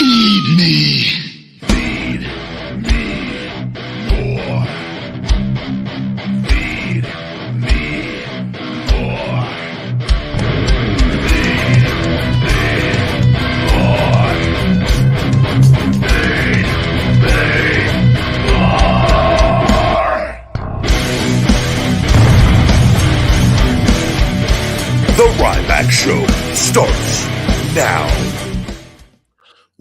Feed me. Feed me more. Feed me more. Feed me more. Feed me more. The Ryback Show starts now.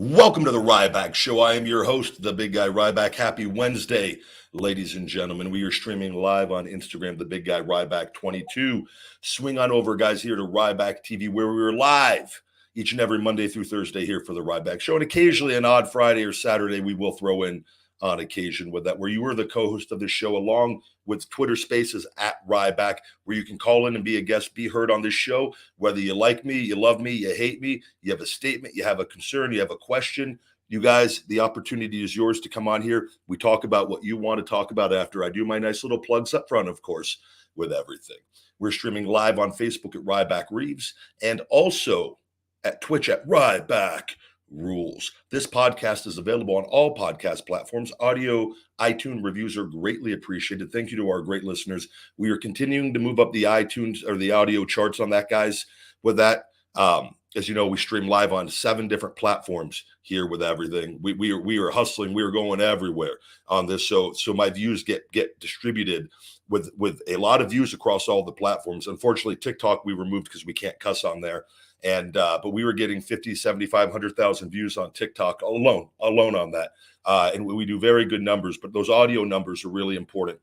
Welcome to the Ryback Show. I am your host, the big guy Ryback. Happy Wednesday, ladies and gentlemen. We are streaming live on Instagram, the big guy Ryback22. Swing on over, guys, here to Ryback TV, where we are live each and every Monday through Thursday here for the Ryback Show. And occasionally an odd Friday or Saturday, we will throw in on occasion with that, where you are the co-host of the show, along with Twitter Spaces at Ryback, where you can call in and be a guest, be heard on this show, whether you like me, you love me, you hate me, you have a statement, you have a concern, you have a question. You guys, the opportunity is yours to come on here. We talk about what you want to talk about after I do my nice little plugs up front, of course, with everything. We're streaming live on Facebook at Ryback Reeves and also at Twitch at Ryback Rules. This podcast is available on all podcast platforms. Audio, iTunes reviews are greatly appreciated. Thank you to our great listeners. We are continuing to move up the iTunes or the audio charts on that, guys. With that, as you know, we stream live on 7 different platforms here with everything. We are hustling. We are going everywhere on this. So my views get distributed with a lot of views across all the platforms. Unfortunately, TikTok we removed because we can't cuss on there. And but we were getting 50, 75, 100,000 views on TikTok alone on that. And we do very good numbers, but those audio numbers are really important.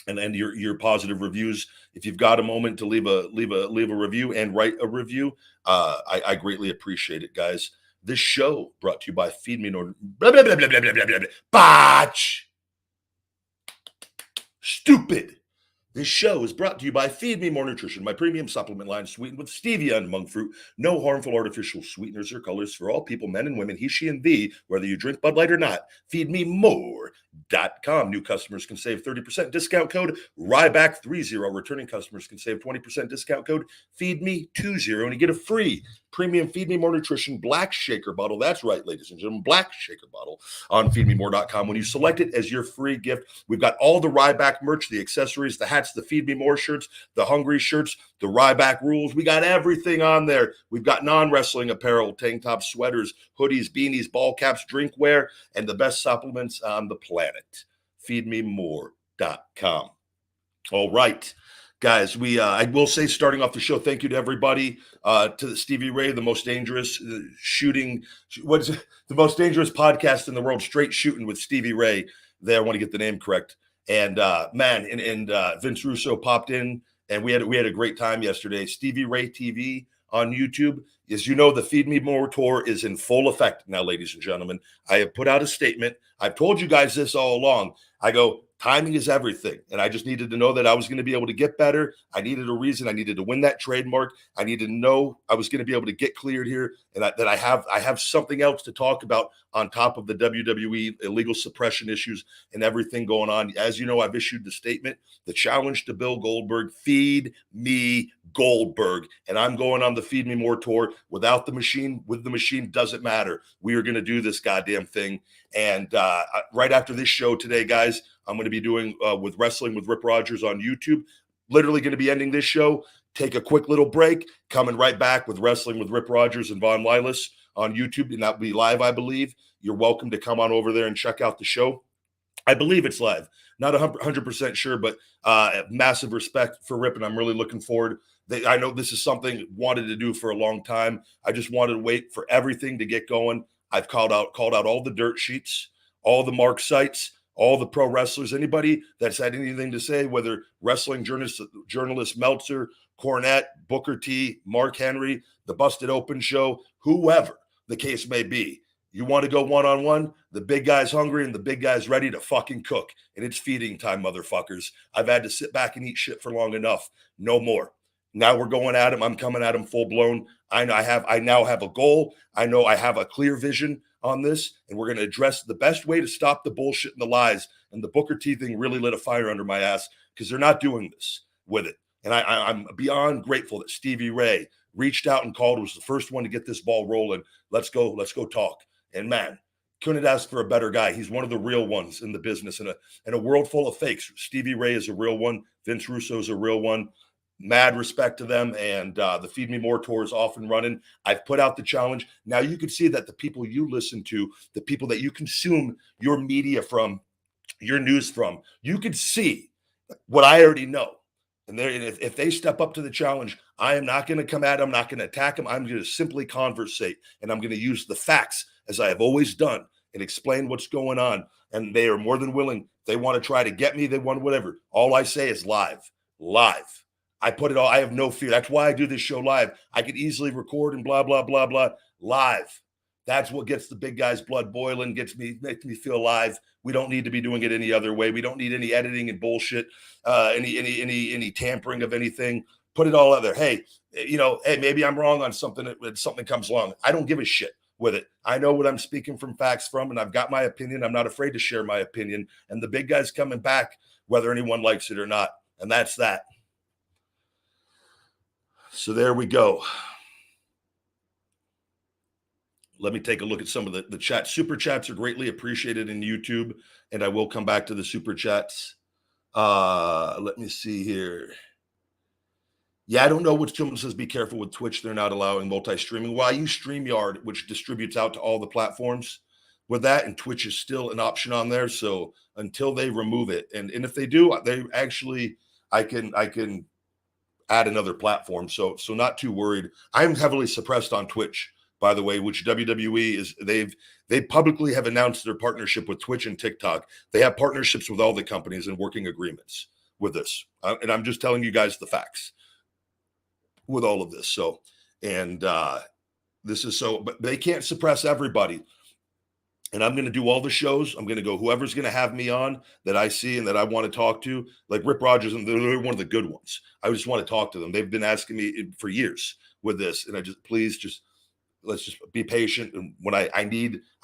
And your positive reviews, if you've got a moment to leave a review and write a review, I greatly appreciate it, guys. This show brought to you by Feed Me More. Blah, blah, blah, blah, blah, blah, blah, blah. Botch. Stupid. This show is brought to you by Feed Me More Nutrition, my premium supplement line sweetened with stevia and monk fruit. No harmful artificial sweeteners or colors for all people, men and women, he, she, and thee, whether you drink Bud Light or not. FeedMeMore.com. New customers can save 30%. Discount code Ryback30. Returning customers can save 20%. Discount code FeedMe20. And you get a free premium Feed Me More Nutrition black shaker bottle. That's right, ladies and gentlemen, black shaker bottle on FeedMeMore.com. When you select it as your free gift, we've got all the Ryback merch, the accessories, the hats, the Feed Me More shirts, the Hungry shirts, the Ryback rules. We got everything on there. We've got non-wrestling apparel, tank tops, sweaters, hoodies, beanies, ball caps, drinkware, and the best supplements on the planet. FeedMeMore.com. All right. Guys, I will say, starting off the show, thank you to everybody, to Stevie Ray, the most dangerous the most dangerous podcast in the world, Straight Shooting with Stevie Ray. There, I want to get the name correct. And Vince Russo popped in, and we had a great time yesterday. Stevie Ray TV on YouTube. As you know, the Feed Me More tour is in full effect now, ladies and gentlemen. I have put out a statement. I've told you guys this all along. I go, timing is everything. And I just needed to know that I was going to be able to get better. I needed a reason. I needed to win that trademark. I needed to know I was going to be able to get cleared here, and that I have something else to talk about on top of the WWE illegal suppression issues and everything going on. As you know, I've issued the statement, the challenge to Bill Goldberg, feed me Goldberg. And I'm going on the Feed Me More tour without the machine. With the machine, doesn't matter. We are going to do this goddamn thing. And right after this show today, guys, I'm going to be doing with Wrestling with Rip Rogers on YouTube. Literally going to be ending this show, take a quick little break, coming right back with Wrestling with Rip Rogers and Von Lilas on YouTube, and that'll be live, I believe. You're welcome to come on over there and check out the show. I believe it's live. Not 100% sure, but massive respect for Rip, and I'm really looking forward. I know this is something wanted to do for a long time. I just wanted to wait for everything to get going. I've called out all the dirt sheets, all the mark sites, all the pro wrestlers, anybody that's had anything to say, whether wrestling journalist Meltzer, Cornette, Booker T, Mark Henry, the Busted Open Show, whoever the case may be. You want to go one-on-one? The big guy's hungry and the big guy's ready to fucking cook. And it's feeding time, motherfuckers. I've had to sit back and eat shit for long enough. No more. Now we're going at him. I'm coming at him full blown. I now have a goal. I know I have a clear vision on this, and we're going to address the best way to stop the bullshit and the lies. And the Booker T thing really lit a fire under my ass because they're not doing this with it. And I'm beyond grateful that Stevie Ray reached out and called, was the first one to get this ball rolling. Let's go talk. And man, couldn't ask for a better guy. He's one of the real ones in the business, in a world full of fakes. Stevie Ray is a real one. Vince Russo is a real one. Mad respect to them. And the Feed Me More tour is off and running. I've put out the challenge. Now you can see that the people you listen to, the people that you consume your media from, your news from, you can see what I already know. And if they step up to the challenge, I am not going to come at them. I'm not going to attack them. I'm going to simply conversate, and I'm going to use the facts as I have always done and explain what's going on. And they are more than willing. They want to try to get me. They want whatever. All I say is live. I put it all. I have no fear. That's why I do this show live. I could easily record and blah, blah, blah, blah, live. That's what gets the big guy's blood boiling, makes me feel alive. We don't need to be doing it any other way. We don't need any editing and bullshit, any tampering of anything. Put it all out there. Hey, hey, maybe I'm wrong on something when something comes along. I don't give a shit with it. I know what I'm speaking from facts from, and I've got my opinion. I'm not afraid to share my opinion. And the big guy's coming back, whether anyone likes it or not. And that's that. So there we go. Let me take a look at some of the chat. Super chats are greatly appreciated in YouTube, and I will come back to the super chats. Let me see here. Yeah, I don't know what someone says. Be careful with Twitch. They're not allowing multi-streaming. Well, I use StreamYard, which distributes out to all the platforms with that, and Twitch is still an option on there. So until they remove it, and if they do, they actually, I can add another platform. So not too worried. I'm heavily suppressed on Twitch, by the way, which WWE is. They publicly have announced their partnership with Twitch and TikTok. They have partnerships with all the companies and working agreements with this. And I'm just telling you guys the facts with all of this. So, and this is so, but they can't suppress everybody. And I'm going to do all the shows. I'm going to go whoever's going to have me on that I see and that I want to talk to, like Rip Rogers, and they're one of the good ones. I just want to talk to them. They've been asking me for years with this. And let's just be patient. And when I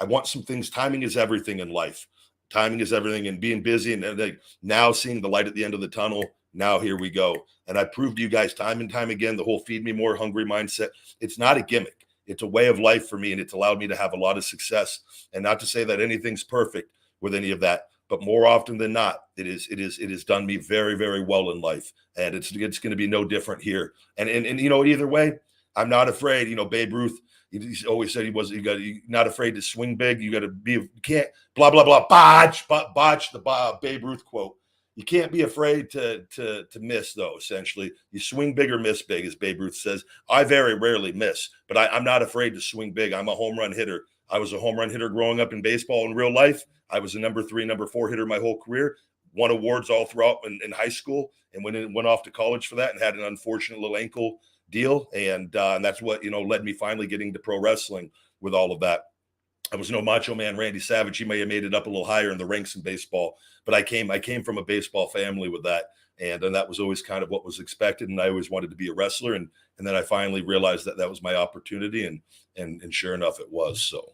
want some things. Timing is everything in life. Timing is everything, and being busy and like now seeing the light at the end of the tunnel. Now here we go. And I proved to you guys time and time again, the whole feed me more hungry mindset. It's not a gimmick. It's a way of life for me. And it's allowed me to have a lot of success, and not to say that anything's perfect with any of that, but more often than not, it has done me very, very well in life. And it's going to be no different here. And either way, I'm not afraid. Babe Ruth, he always said you're not afraid to swing big. You got to be, you can't blah, blah, blah, botch the Babe Ruth quote. You can't be afraid to miss, though, essentially. You swing big or miss big, as Babe Ruth says. I very rarely miss, but I'm not afraid to swing big. I'm a home run hitter. I was a home run hitter growing up in baseball in real life. I was a number 3, number 4 hitter my whole career. Won awards all throughout in high school, and went off to college for that, and had an unfortunate little ankle deal. And that's what, led me finally getting to pro wrestling with all of that. I was no Macho Man Randy Savage. He may have made it up a little higher in the ranks in baseball, but I came from a baseball family with that. And that was always kind of what was expected. And I always wanted to be a wrestler. And then I finally realized that was my opportunity. And sure enough, it was. So,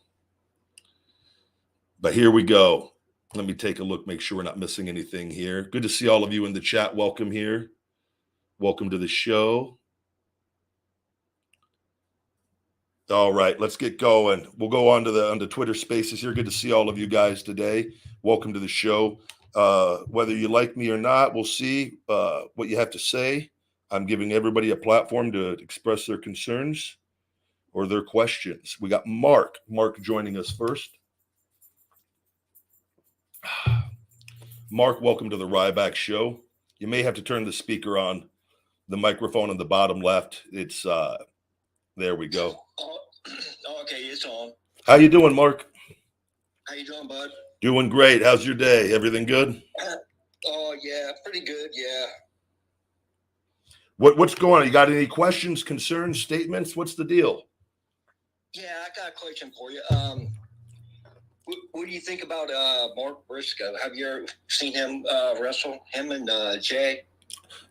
but here we go. Let me take a look, make sure we're not missing anything here. Good to see all of you in the chat. Welcome here. Welcome to the show. All right, let's get going. We'll go on to Twitter Spaces here. Good to see all of you guys today. Welcome to the show. Whether you like me or not, we'll see what you have to say. I'm giving everybody a platform to express their concerns or their questions. We got Mark joining us first. Mark, welcome to the Ryback Show. You may have to turn the speaker on, the microphone on the bottom left. It's there we go. Okay, it's on. How you doing, Mark? How you doing, bud? Doing great. How's your day? Everything good? Oh, yeah, pretty good, yeah. What's going on? You got any questions, concerns, statements? What's the deal? Yeah, I got a question for you. What do you think about Mark Briscoe? Have you ever seen him wrestle? Him and Jay?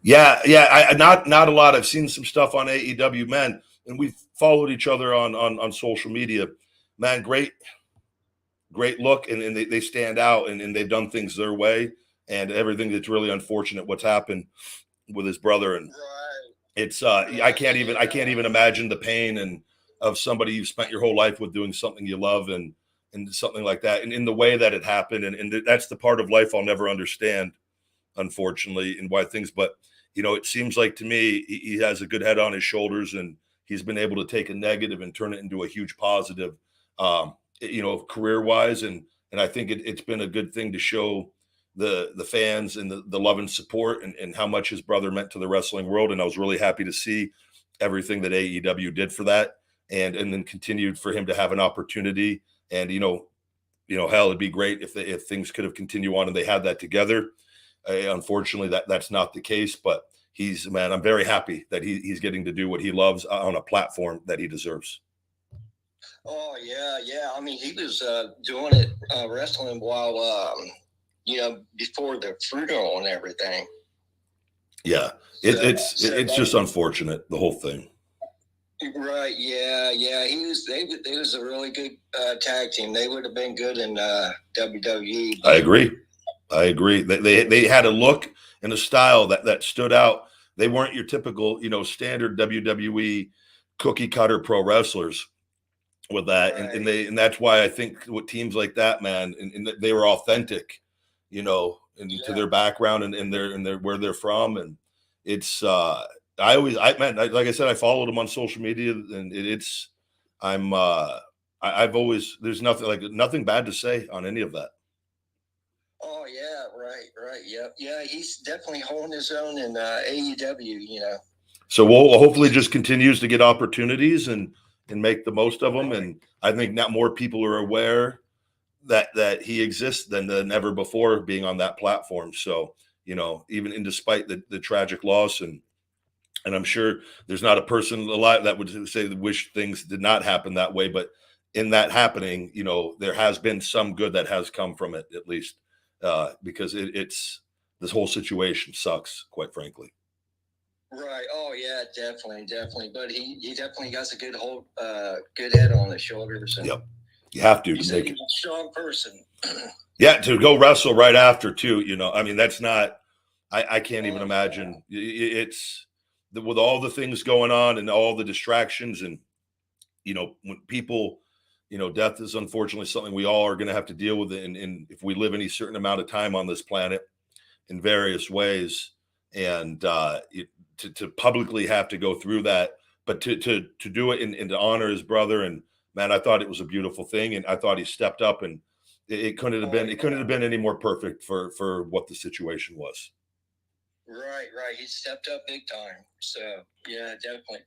Yeah. I not a lot. I've seen some stuff on AEW, man, and we've followed each other on social media. Man, great look, and they stand out, and they've done things their way, and everything that's really unfortunate what's happened with his brother, and it's I can't even imagine the pain and of somebody you've spent your whole life with doing something you love, and and something like that, and in the way that it happened, and that's the part of life I'll never understand, unfortunately, and why things. But it seems like to me he has a good head on his shoulders, and he's been able to take a negative and turn it into a huge positive, career wise, and I think it's been a good thing to show the fans and the love and support, and how much his brother meant to the wrestling world. And I was really happy to see everything that AEW did for that, and then continued for him to have an opportunity. And hell, it'd be great if things could have continued on and they had that together. Unfortunately, that's not the case. But I'm very happy that he's getting to do what he loves on a platform that he deserves. Oh yeah. I mean, he was doing it wrestling while before the Fruto and everything. Yeah, it's just unfortunate, the whole thing. Right. Yeah. They was a really good tag team. They would have been good in WWE. I agree. They had a look and a style that stood out. They weren't your typical, standard WWE cookie cutter pro wrestlers with that. Right. And that's why I think with teams like that, man, and they were authentic, to their background and their where they're from. And it's like I said, I followed them on social media, and I've always, there's nothing bad to say on any of that. Oh yeah, right. Yep. Yeah, he's definitely holding his own in AEW, So we'll hopefully just continues to get opportunities and make the most of them. And I think now more people are aware that he exists than ever before, being on that platform. So, even despite the tragic loss, and I'm sure there's not a person alive that would say that wish things did not happen that way. But in that happening, there has been some good that has come from it, at least, because it's this whole situation sucks, quite frankly. Right. Oh yeah, definitely. But he definitely got a good head on his shoulders. And yep. You have to make it a strong person. Yeah, to go wrestle right after too. I mean, that's not. I can't even imagine. Yeah. It's with all the things going on and all the distractions, and when people, death is unfortunately something we all are going to have to deal with, and if we live any certain amount of time on this planet, in various ways, and to publicly have to go through that, but to do it and to honor his brother, and man, I thought it was a beautiful thing, and I thought he stepped up, and it couldn't have been any more perfect for what the situation was. Right. He stepped up big time. So yeah, definitely.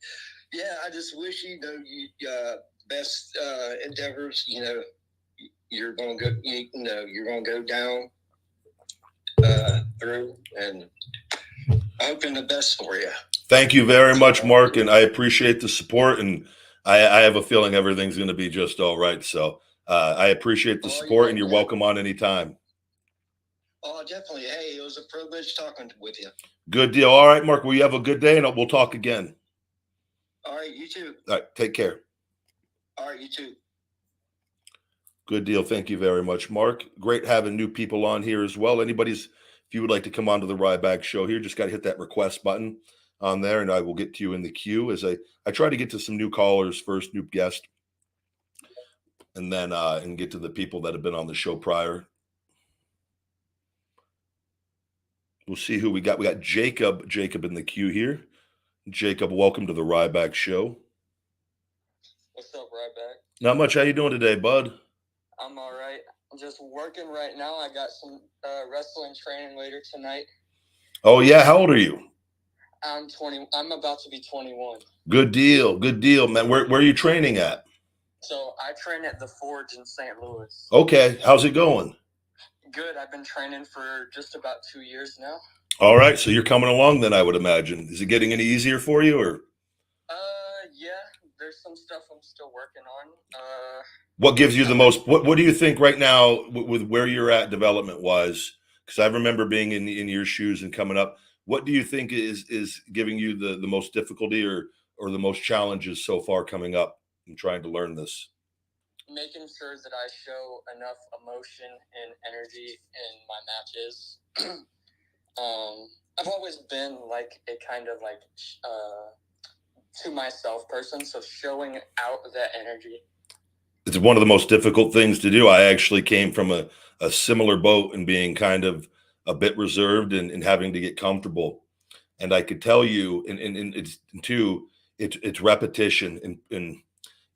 Yeah, I just wish you best endeavors. You're gonna go. You're gonna go down through, and hoping the best for you. Thank you very much, Mark, and I appreciate the support, and I have a feeling everything's going to be just all right. So I appreciate the support, and you're welcome on anytime. Oh, definitely. Hey, it was a privilege talking with you. Good deal. All right, Mark. Well, you have a good day, and we'll talk again. All right, you too. All right, take care. All right, you too. Good deal. Thank you very much, Mark. Great having new people on here as well. If you would like to come on to the Ryback show here, just got to hit that request button on there, and I will get to you in the queue as I try to get to some new callers first, new guests, and then and get to the people that have been on the show prior. We'll see who we got. We got Jacob in the queue here. Jacob, welcome to the Ryback show. What's up, Ryback? Not much. How you doing today, bud? I'm all right. I'm just working right now. I got some wrestling training later tonight. Oh, yeah. How old are you? I'm 20. I'm about to be 21. Good deal, man. Where are you training at? So I train at the Forge in St. Louis. Okay. How's it going? Good. I've been training for just about 2 years now. All right. So you're coming along then, I would imagine. Is it getting any easier for you, or? Yeah. There's some stuff I'm still working on. What gives you the most? What do you think right now with where you're at development wise? Because I remember being in your shoes and coming up. What do you think is giving you the most difficulty or the most challenges so far coming up in trying to learn this? Making sure that I show enough emotion and energy in my matches. I've always been like a kind of like to myself person, so showing out that energy It's one of the most difficult things to do. I actually came from a similar boat and being kind of a bit reserved and having to get comfortable. And I could tell you, and it's too, it's repetition and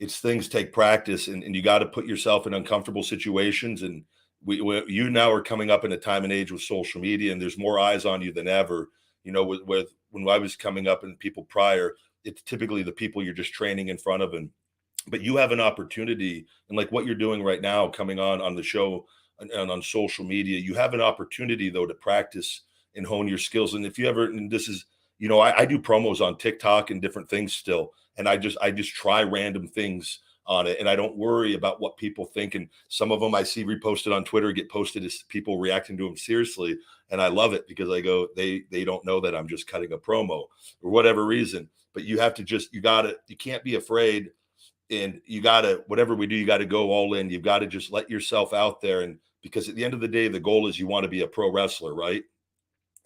it's things take practice, and you got to put yourself in uncomfortable situations. And you now are coming up in a time and age with social media, and there's more eyes on you than ever. You know, with when I was coming up and people prior, it's typically the people you're just training in front of, and but you have an opportunity, and like what you're doing right now coming on the show and on social media, you have an opportunity though to practice and hone your skills. And if you ever, and this is, you know, I do promos on TikTok and different things still, and I just try random things on it, and I don't worry about what people think. And some of them I see reposted on Twitter get posted as people reacting to them seriously, and I love it because I go, they don't know that I'm just cutting a promo or whatever reason. But you have to just, you can't be afraid, and you got to, whatever we do, you got to go all in. You've got to just let yourself out there. And because at the end of the day, the goal is you want to be a pro wrestler, right?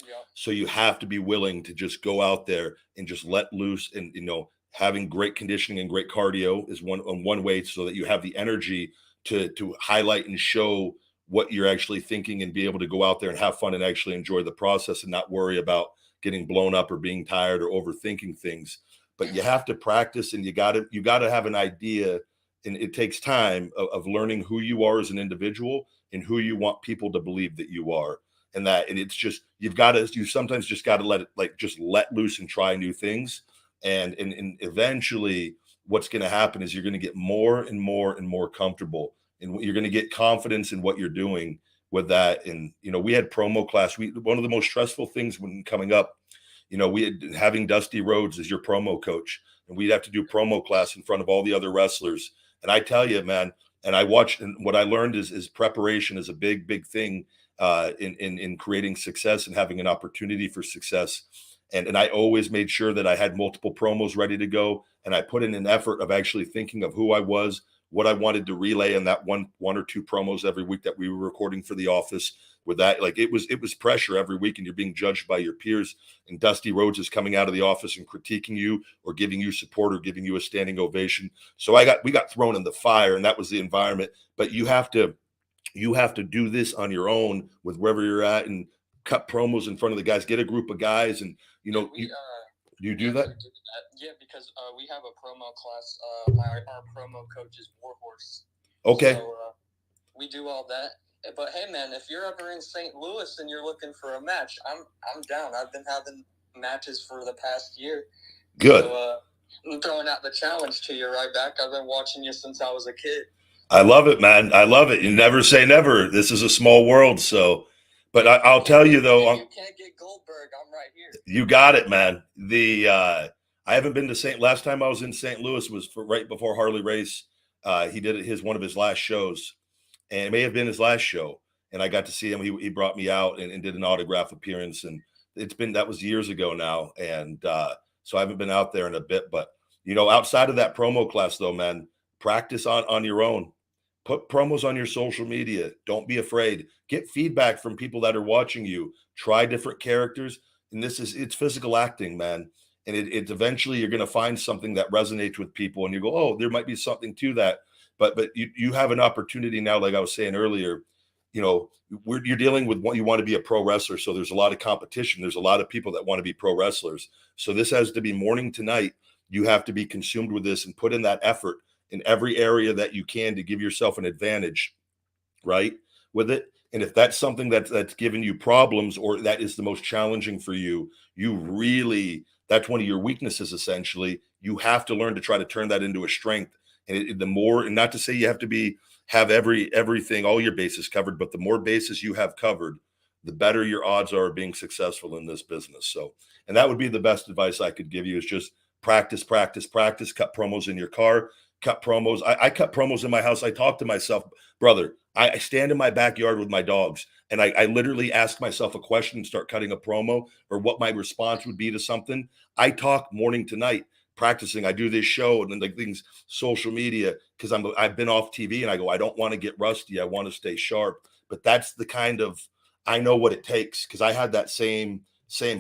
Yeah. So you have to be willing to just go out there and just let loose. And, you know, having great conditioning and great cardio is one way, so that you have the energy to highlight and show what you're actually thinking, and be able to go out there and have fun and actually enjoy the process and not worry about getting blown up or being tired or overthinking things. But you have to practice, and you got to have an idea, and it takes time of learning who you are as an individual and who you want people to believe that you are. And it's just, you sometimes just got to let it, like, just let loose and try new things. And eventually what's going to happen is you're going to get more and more and more comfortable, and you're going to get confidence in what you're doing with that. And, you know, we had promo class. One of the most stressful things when coming up, you know, having Dusty Rhodes as your promo coach, and we'd have to do promo class in front of all the other wrestlers. And I tell you, man, and I watched, and what I learned is preparation is a big thing in creating success and having an opportunity for success. And I always made sure that I had multiple promos ready to go, and I put in an effort of actually thinking of who I was, what I wanted to relay in that one or two promos every week that we were recording for the office. With that, like, it was pressure every week, and you're being judged by your peers. And Dusty Rhodes is coming out of the office and critiquing you or giving you support or giving you a standing ovation. So we got thrown in the fire, and that was the environment. But you have to do this on your own with wherever you're at, and cut promos in front of the guys. Get a group of guys, and you know, do you do that? Yeah, because we have a promo class. Our promo coach is Warhorse. Okay. So we do all that. But hey, man, if you're ever in St. Louis and you're looking for a match, I'm down. I've been having matches for the past year. Good. So I'm throwing out the challenge to you, Ryback. I've been watching you since I was a kid. I love it, man. I love it. You never say never. This is a small world, so. But I'll tell you though, if you can't get Goldberg, I'm right here. You got it, man. I haven't been to last time I was in St. Louis was right before Harley Race. He did one of his last shows, and it may have been his last show. And I got to see him. He brought me out and did an autograph appearance, and that was years ago now. And so I haven't been out there in a bit. But, you know, outside of that promo class though, man, practice on your own. Put promos on your social media. Don't be afraid. Get feedback from people that are watching you. Try different characters. And it's physical acting, man. And it's eventually you're going to find something that resonates with people, and you go, oh, there might be something to that. But you have an opportunity now, like I was saying earlier, you know, you're dealing with what you want to be a pro wrestler. So there's a lot of competition. There's a lot of people that want to be pro wrestlers. So this has to be morning to night. You have to be consumed with this and put in that effort in every area that you can to give yourself an advantage, right, with it. And if that's something that's giving you problems, or that is the most challenging for you, that's one of your weaknesses. Essentially, you have to learn to try to turn that into a strength. And and not to say you have to have everything, all your bases covered, but the more bases you have covered, the better your odds are of being successful in this business. So, and that would be the best advice I could give you, is just practice. Cut promos in your car. Cut promos. I cut promos in my house. I talk to myself, brother. I stand in my backyard with my dogs, and I literally ask myself a question and start cutting a promo, or what my response would be to something. I talk morning to night, practicing. I do this show and then like things, social media, because I've been off TV, and I go, I don't want to get rusty. I want to stay sharp. But that's the kind of, I know what it takes, because I had that same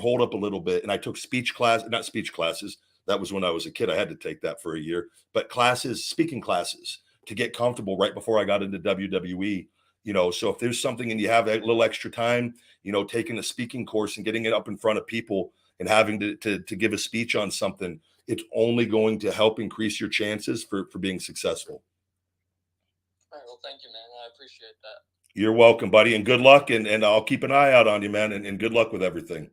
hold up a little bit, and I took not speech classes. That was when I was a kid. I had to take that for a year, but speaking classes, to get comfortable right before I got into WWE. You know, so if there's something and you have a little extra time, you know, taking a speaking course and getting it up in front of people and having to give a speech on something, it's only going to help increase your chances for being successful. All right, well, thank you, man. I appreciate that. You're welcome, buddy, and good luck. And I'll keep an eye out on you, man, and good luck with everything.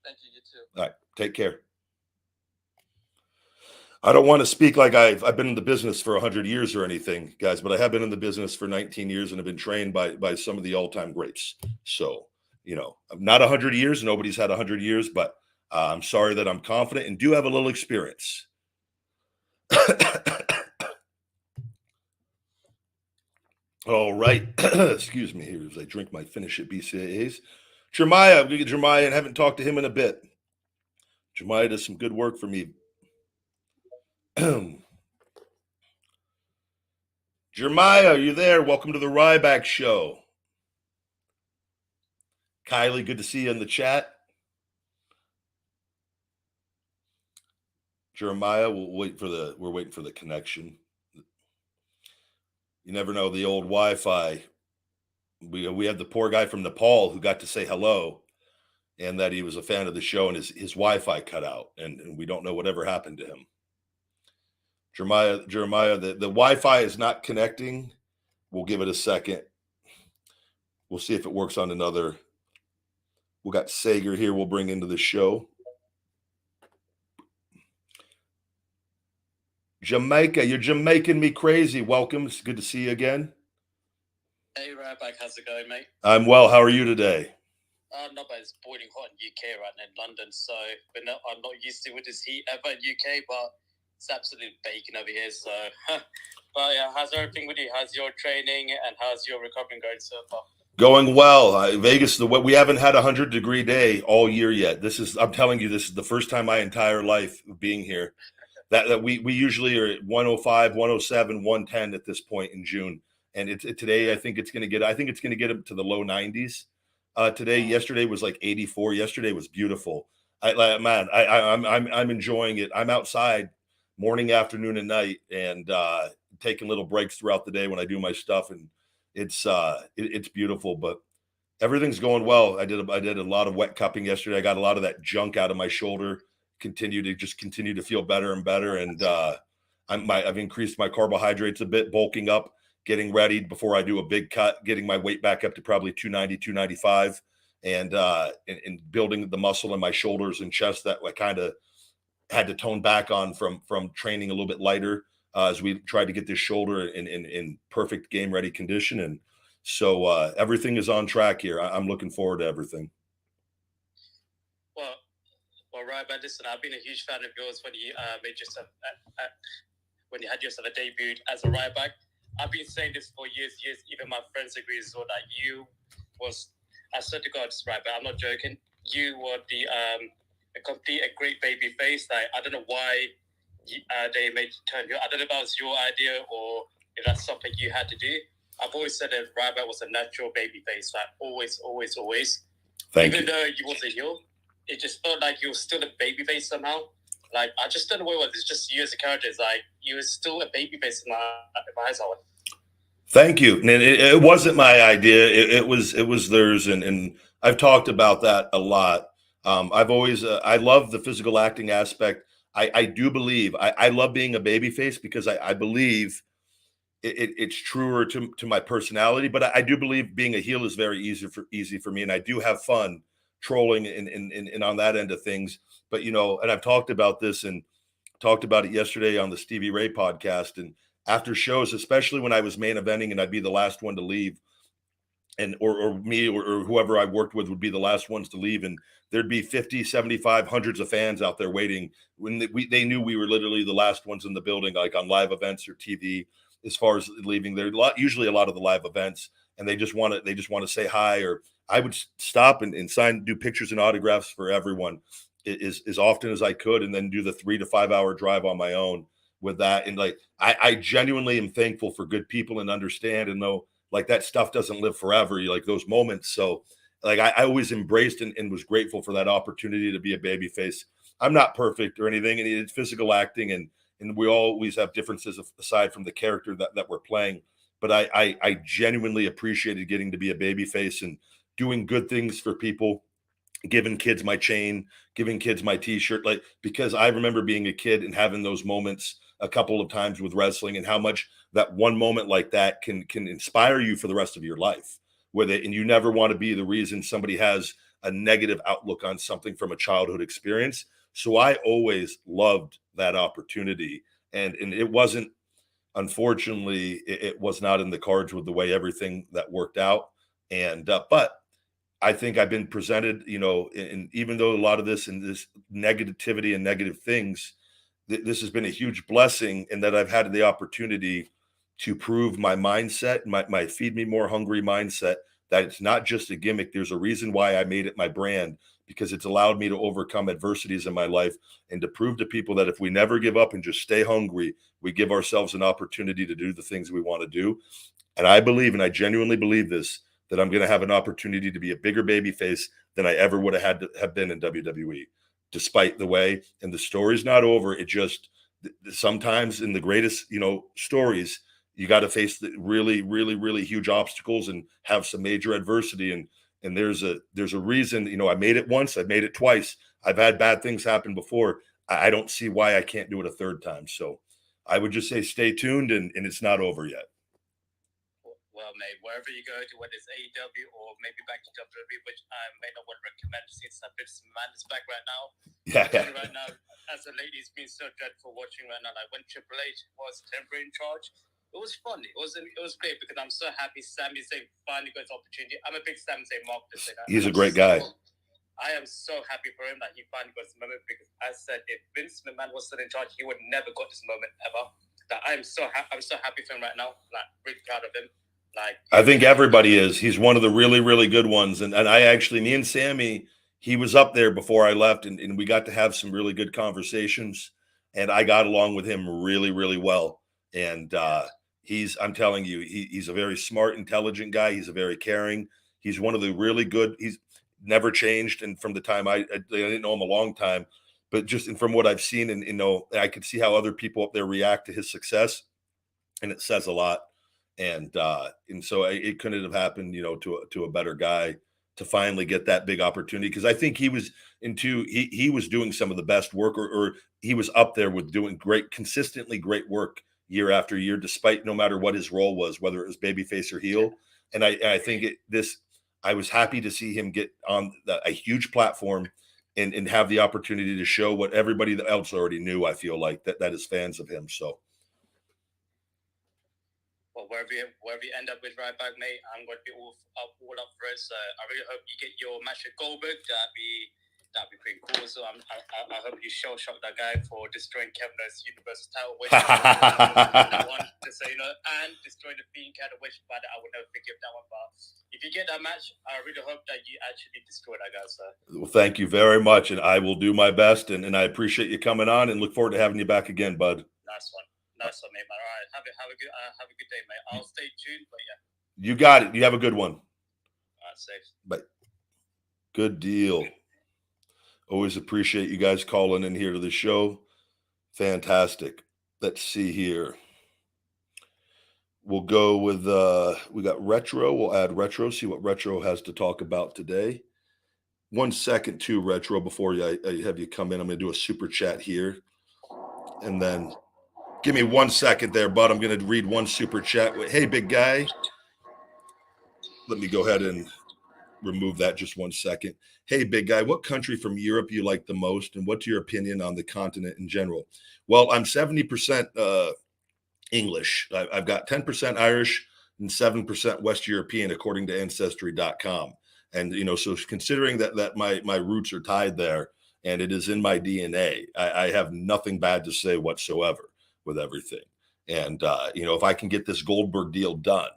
Thank you, you too. All right, take care. I don't want to speak like I've been in the business for 100 years or anything, guys, but I have been in the business for 19 years and have been trained by some of the all-time greats. So, you know, I'm not 100 years. Nobody's had 100 years, but I'm sorry that I'm confident and do have a little experience. All right. Excuse me here as I drink my finish at BCAA'S. Jeremiah, we get Jeremiah and haven't talked to him in a bit. Jeremiah does some good work for me. Jeremiah, are you there? Welcome to the Ryback Show. Kylie, good to see you in the chat. Jeremiah, we're waiting for the connection. You never know, the old Wi-Fi. We had the poor guy from Nepal who got to say hello and that he was a fan of the show, and his Wi-Fi cut out, and we don't know whatever happened to him. Jeremiah, the Wi-Fi is not connecting. We'll give it a second. We'll see if it works on another. We got Sager here we'll bring into the show. Jamaica, you're Jamaican me crazy. Welcome. It's good to see you again. Hey, Ryback, how's it going, mate? I'm well. How are you today? Not bad. It's boiling hot in UK right now in London, so I'm not used to with this heat ever in UK, but it's absolutely baking over here. So, but yeah, how's everything with you? How's your training and how's your recovery going so far? Going well. Vegas, we haven't had a 100-degree day all year yet. I'm telling you, this is the first time my entire life of being here. That we usually are at 105, 107, 110 at this point in June. And today I think it's going to get up to the low 90s. Today, yesterday was like 84. Yesterday was beautiful. I'm enjoying it. I'm outside morning, afternoon, and night, and taking little breaks throughout the day when I do my stuff, and it's beautiful. But everything's going well. I did a lot of wet cupping yesterday. I got a lot of that junk out of my shoulder. Continue to feel better and better, and I've increased my carbohydrates a bit, bulking up, getting ready before I do a big cut, getting my weight back up to probably 290, 295, and building the muscle in my shoulders and chest that I kind of had to tone back on from training a little bit lighter as we tried to get this shoulder in perfect game ready condition. And so everything is on track here. I'm looking forward to everything. Well, Ryback, listen, I've been a huge fan of yours when you made yourself when you had yourself a debut as a Ryback. I've been saying this for years. Even my friends agree as well that you was, I swear to God, Ryback, I'm not joking. You were a great baby face. Like, I don't know why they made you turn heel. I don't know if that was your idea or if that's something you had to do. I've always said that Ryback was a natural baby face. Like, always. Thank you. Even though you was a heel, it just felt like you were still a baby face somehow. Like, I just don't know what it was. It's just you as a character. It's like you were still a baby face in my eyes. Thank you. And it wasn't my idea. It was theirs. And I've talked about that a lot. I've always, I love the physical acting aspect. I do believe, I love being a baby face because I believe it's truer to my personality, but I do believe being a heel is very easy for me. And I do have fun trolling and on that end of things. But, you know, and I've talked about this and talked about it yesterday on the Stevie Ray podcast. And after shows, especially when I was main eventing and I'd be the last one to leave, and or me or whoever I worked with would be the last ones to leave, and there'd be 50, 75, hundreds of fans out there waiting when they knew we were literally the last ones in the building, like on live events or TV. As far as leaving, there usually a lot of the live events, and they just want to say hi, or I would stop and do pictures and autographs for everyone as often as I could, and then do the 3 to 5 hour drive on my own with that. And like, I genuinely am thankful for good people and understand and know like that stuff doesn't live forever. You like those moments. So like, I always embraced and was grateful for that opportunity to be a baby face. I'm not perfect or anything. And it's physical acting. and we always have differences aside from the character that we're playing. But I genuinely appreciated getting to be a babyface and doing good things for people, giving kids my chain, giving kids my t-shirt, like, because I remember being a kid and having those moments a couple of times with wrestling, and how much that one moment like that can inspire you for the rest of your life with it. And you never want to be the reason somebody has a negative outlook on something from a childhood experience. So I always loved that opportunity. And it wasn't, unfortunately, it was not in the cards with the way everything that worked out. And, but I think I've been presented, and even though a lot of this and this negativity and negative things, this has been a huge blessing in that I've had the opportunity to prove my mindset, my feed me more hungry mindset, that it's not just a gimmick. There's a reason why I made it my brand, because it's allowed me to overcome adversities in my life and to prove to people that if we never give up and just stay hungry, we give ourselves an opportunity to do the things we want to do. And I believe, and I genuinely believe this, that I'm going to have an opportunity to be a bigger baby face than I ever would have had to have been in WWE, despite the way. And the story's not over. It just, sometimes in the greatest, stories, you got to face the really, really, really huge obstacles and have some major adversity. And there's a reason, I made it once, I made it twice. I've had bad things happen before. I don't see why I can't do it a third time. So I would just say, stay tuned, and it's not over yet. Well, mate, wherever you go to, whether it's AEW or maybe back to WWE, which I may not want to recommend since Vince McMahon is back right now. Yeah. Right now, as a lady, it's been so dreadful watching right now. Like when Triple H was temporary in charge, it was fun. It was great because I'm so happy Sami Zayn finally got his opportunity. I'm a big Sami Zayn marketer. He's a great guy. I am so happy for him that he finally got this moment, because I said if Vince McMahon was still in charge, he would never got this moment ever. That I'm so happy for him right now. Like, really proud of him. Like, I think everybody is. He's one of the really, really good ones. And I actually, me and Sammy, he was up there before I left, and we got to have some really good conversations. And I got along with him really, really well. And I'm telling you, he's a very smart, intelligent guy. He's a very caring. He's one of the really good. He's never changed. And from the time I didn't know him a long time, but just from what I've seen, and I could see how other people up there react to his success, and it says a lot. And so it couldn't have happened, to a better guy to finally get that big opportunity. Because I think he was he was doing some of the best work, or he was up there with doing consistently great work year after year, despite no matter what his role was, whether it was babyface or heel. And I think I was happy to see him get on a huge platform and have the opportunity to show what everybody else already knew. I feel like that is fans of him. So. Well, wherever you end up with Ryback, mate, I'm going to be all up for it. So I really hope you get your match with Goldberg. That'd be pretty cool. So I hope you shock that guy for destroying Kevin Owens' Universal title, which I want to say, and destroying the Fiend kind of wish, but I would never forgive that one. But if you get that match, I really hope that you actually destroy that guy. So. Well, thank you very much, and I will do my best, and I appreciate you coming on, and look forward to having you back again, bud. Nice one. Nice one, mate. All right, have a good day, mate. I'll stay tuned, but yeah. You got it. You have a good one. All right, safe. Bye. Good deal. Always appreciate you guys calling in here to the show. Fantastic. Let's see here. We'll go with we got Retro. We'll add Retro. See what Retro has to talk about today. 1 second, too, Retro. Before I have you come in, I'm going to do a super chat here, and then. Give me 1 second there, bud. I'm going to read one super chat. Hey, big guy. Let me go ahead and remove that just 1 second. Hey, big guy, what country from Europe you like the most, and what's your opinion on the continent in general? Well, I'm 70% English. I've got 10% Irish and 7% West European, according to Ancestry.com. And, so considering that my roots are tied there, and it is in my DNA, I have nothing bad to say whatsoever with everything. And if I can get this Goldberg deal done,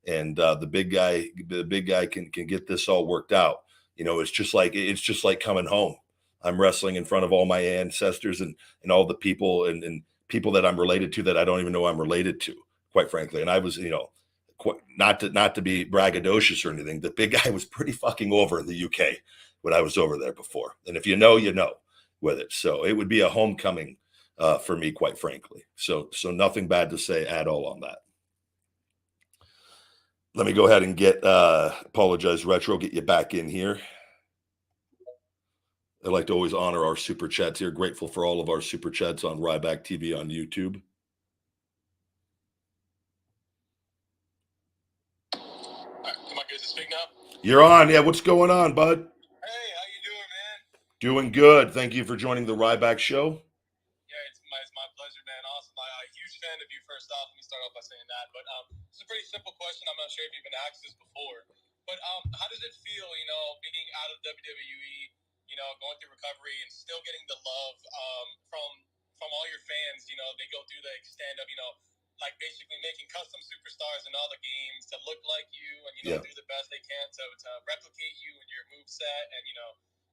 and the big guy can get this all worked out, it's just like coming home. I'm wrestling in front of all my ancestors and all the people and people that I'm related to that I don't even know I'm related to, quite frankly. And I was, not to be braggadocious or anything, the big guy was pretty fucking over in the UK when I was over there before. And if you know with it. So it would be a homecoming for me, quite frankly. So nothing bad to say at all on that. Let me go ahead and apologize, Retro, get you back in here. I like to always honor our super chats here. Grateful for all of our super chats on Ryback TV on YouTube. Am I good to speak now? You're on. Yeah, what's going on, bud? Hey, how you doing, man? Doing good. Thank you for joining the Ryback show. Yeah, it's my pleasure, man. Awesome. I'm a huge fan of you, first off. Let me start off by saying that. But it's a pretty simple question. I'm not sure if you've been asked this before. But how does it feel, being out of WWE, going through recovery and still getting the love from all your fans? They go through the extent of, like basically making custom superstars in all the games to look like you and, do the best they can to replicate you and your moveset and,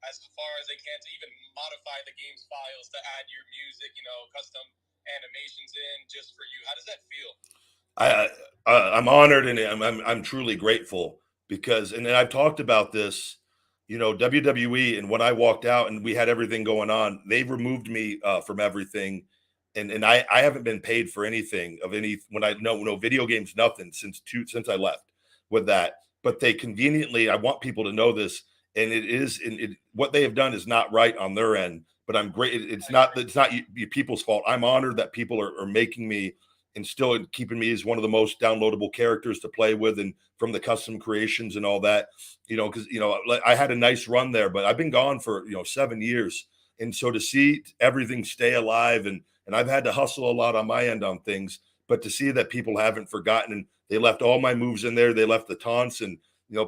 as far as they can to even modify the game's files to add your music, custom animations in just for you. How does that feel? I'm honored and I'm truly grateful because, and I've talked about this, WWE, and when I walked out and we had everything going on, they removed me from everything. And I haven't been paid for anything of any, when I no video games, nothing since I left with that. But they conveniently, I want people to know this, and what they have done is not right on their end. But I'm great. It's not you people's fault. I'm honored that people are making me and still keeping me as one of the most downloadable characters to play with, and from the custom creations and all that. Because I had a nice run there, but I've been gone for 7 years, and so to see everything stay alive and I've had to hustle a lot on my end on things, but to see that people haven't forgotten, and they left all my moves in there, they left the taunts, and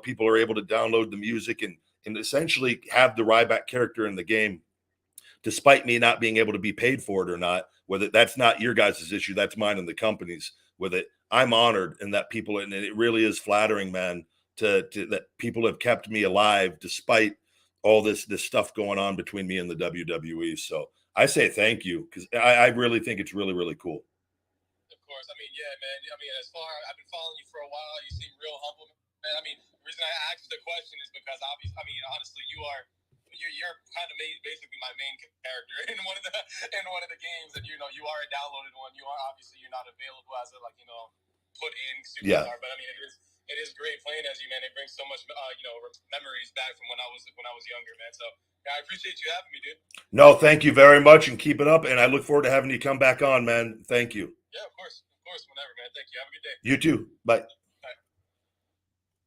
people are able to download the music and essentially have the Ryback character in the game, despite me not being able to be paid for it or not. Whether that's not your guys' issue, that's mine and the company's with it. I'm honored, and that people, and it really is flattering, man, to that people have kept me alive despite all this stuff going on between me and the WWE. So I say thank you, because I really think it's really, really cool. Of course. Yeah, man. I've been following you for a while. You seem real humble, man. The reason I asked the question is because honestly, you're kind of basically my main character in one of the games, and you are a downloaded one. You're not available as a put in superstar, Yeah. But it is great playing as you, man. It brings so much memories back from when I was younger, man. So yeah, I appreciate you having me, dude. No, thank you very much, and keep it up. And I look forward to having you come back on, man. Thank you. Yeah, of course, whenever, man. Thank you. Have a good day. You too. Bye. Bye.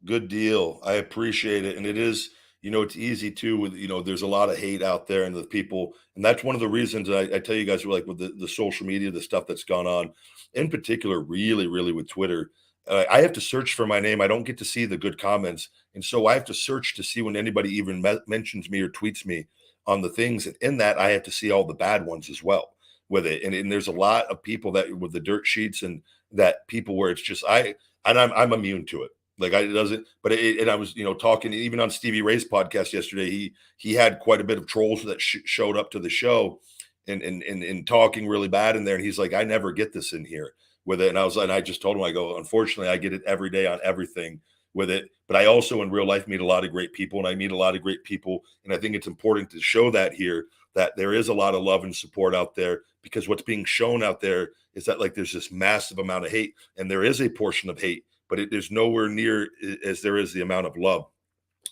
Good deal. I appreciate it. And it is, it's easy too with, there's a lot of hate out there, and the people, and that's one of the reasons I tell you guys, like with the social media, the stuff that's gone on in particular, really, really with Twitter. I have to search for my name. I don't get to see the good comments. And so I have to search to see when anybody even mentions me or tweets me on the things. And in that, I have to see all the bad ones as well with it. And there's a lot of people that with the dirt sheets and that people where it's just, I'm immune to it. Like it doesn't, but and I was, talking even on Stevie Ray's podcast yesterday, he had quite a bit of trolls that showed up to the show and talking really bad in there. And he's like, I never get this in here with it. And I just told him, I go, unfortunately, I get it every day on everything with it. But I also in real life meet a lot of great people, and I meet a lot of great people. And I think it's important to show that here, that there is a lot of love and support out there, because what's being shown out there is that like there's this massive amount of hate, and there is a portion of hate, but there's nowhere near as there is the amount of love.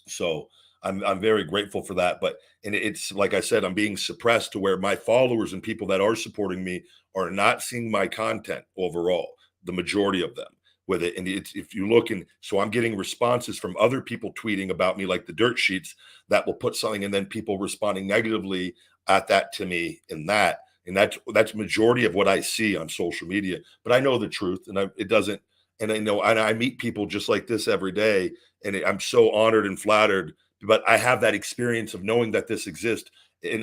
So I'm very grateful for that. But it's like I said, I'm being suppressed to where my followers and people that are supporting me are not seeing my content overall, the majority of them with it. And if you look, and so I'm getting responses from other people tweeting about me, like the dirt sheets that will put something, and then people responding negatively at that to me in that. And that's majority of what I see on social media. But I know the truth, and it doesn't. And I know, and I meet people just like this every day, and I'm so honored and flattered. But I have that experience of knowing that this exists, and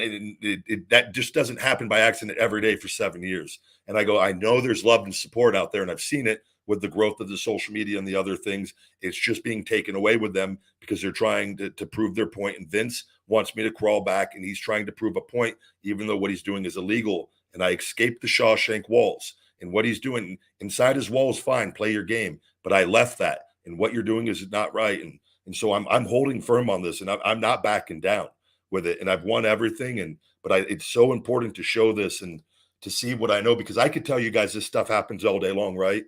that just doesn't happen by accident every day for 7 years. And I go, I know there's love and support out there, and I've seen it with the growth of the social media and the other things. It's just being taken away with them because they're trying to prove their point. And Vince wants me to crawl back, and he's trying to prove a point, even though what he's doing is illegal. And I escaped the Shawshank walls. And what he's doing inside his walls, fine, play your game. But I left that, and what you're doing is not right. And so I'm holding firm on this, and I'm not backing down with it. And I've won everything. But it's so important to show this. And to see what I know, because I could tell you guys this stuff happens all day long, right?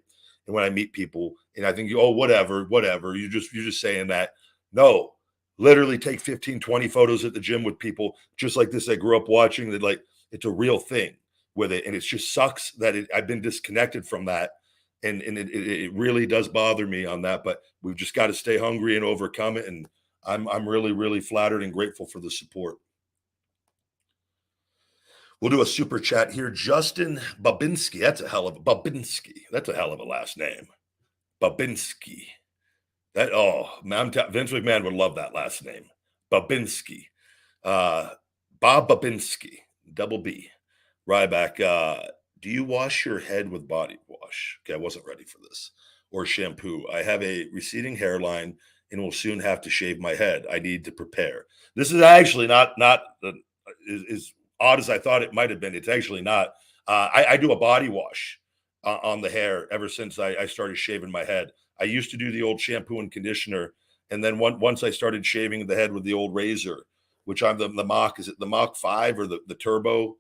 And when I meet people and I think, oh, whatever, you're just saying that. No, literally take 15, 20 photos at the gym with people just like this I grew up watching, that like it's a real thing with it. And it just sucks that I've been disconnected from that. And it really does bother me on that, but we've just got to stay hungry and overcome it. And I'm really, really flattered and grateful for the support. We'll do a super chat here. Justin Babinski. That's a hell of a last name. Babinski. Vince McMahon would love that last name. Babinski. Bob Babinski. Double B. Ryback. Do you wash your head with body wash? Okay, I wasn't ready for this. Or shampoo. I have a receding hairline and will soon have to shave my head. I need to prepare. This is actually not as odd as I thought it might have been. It's actually not. I do a body wash on the hair ever since I started shaving my head. I used to do the old shampoo and conditioner, and then once I started shaving the head with the old razor, which I'm the Mach. Is it the Mach 5 or the Turbo,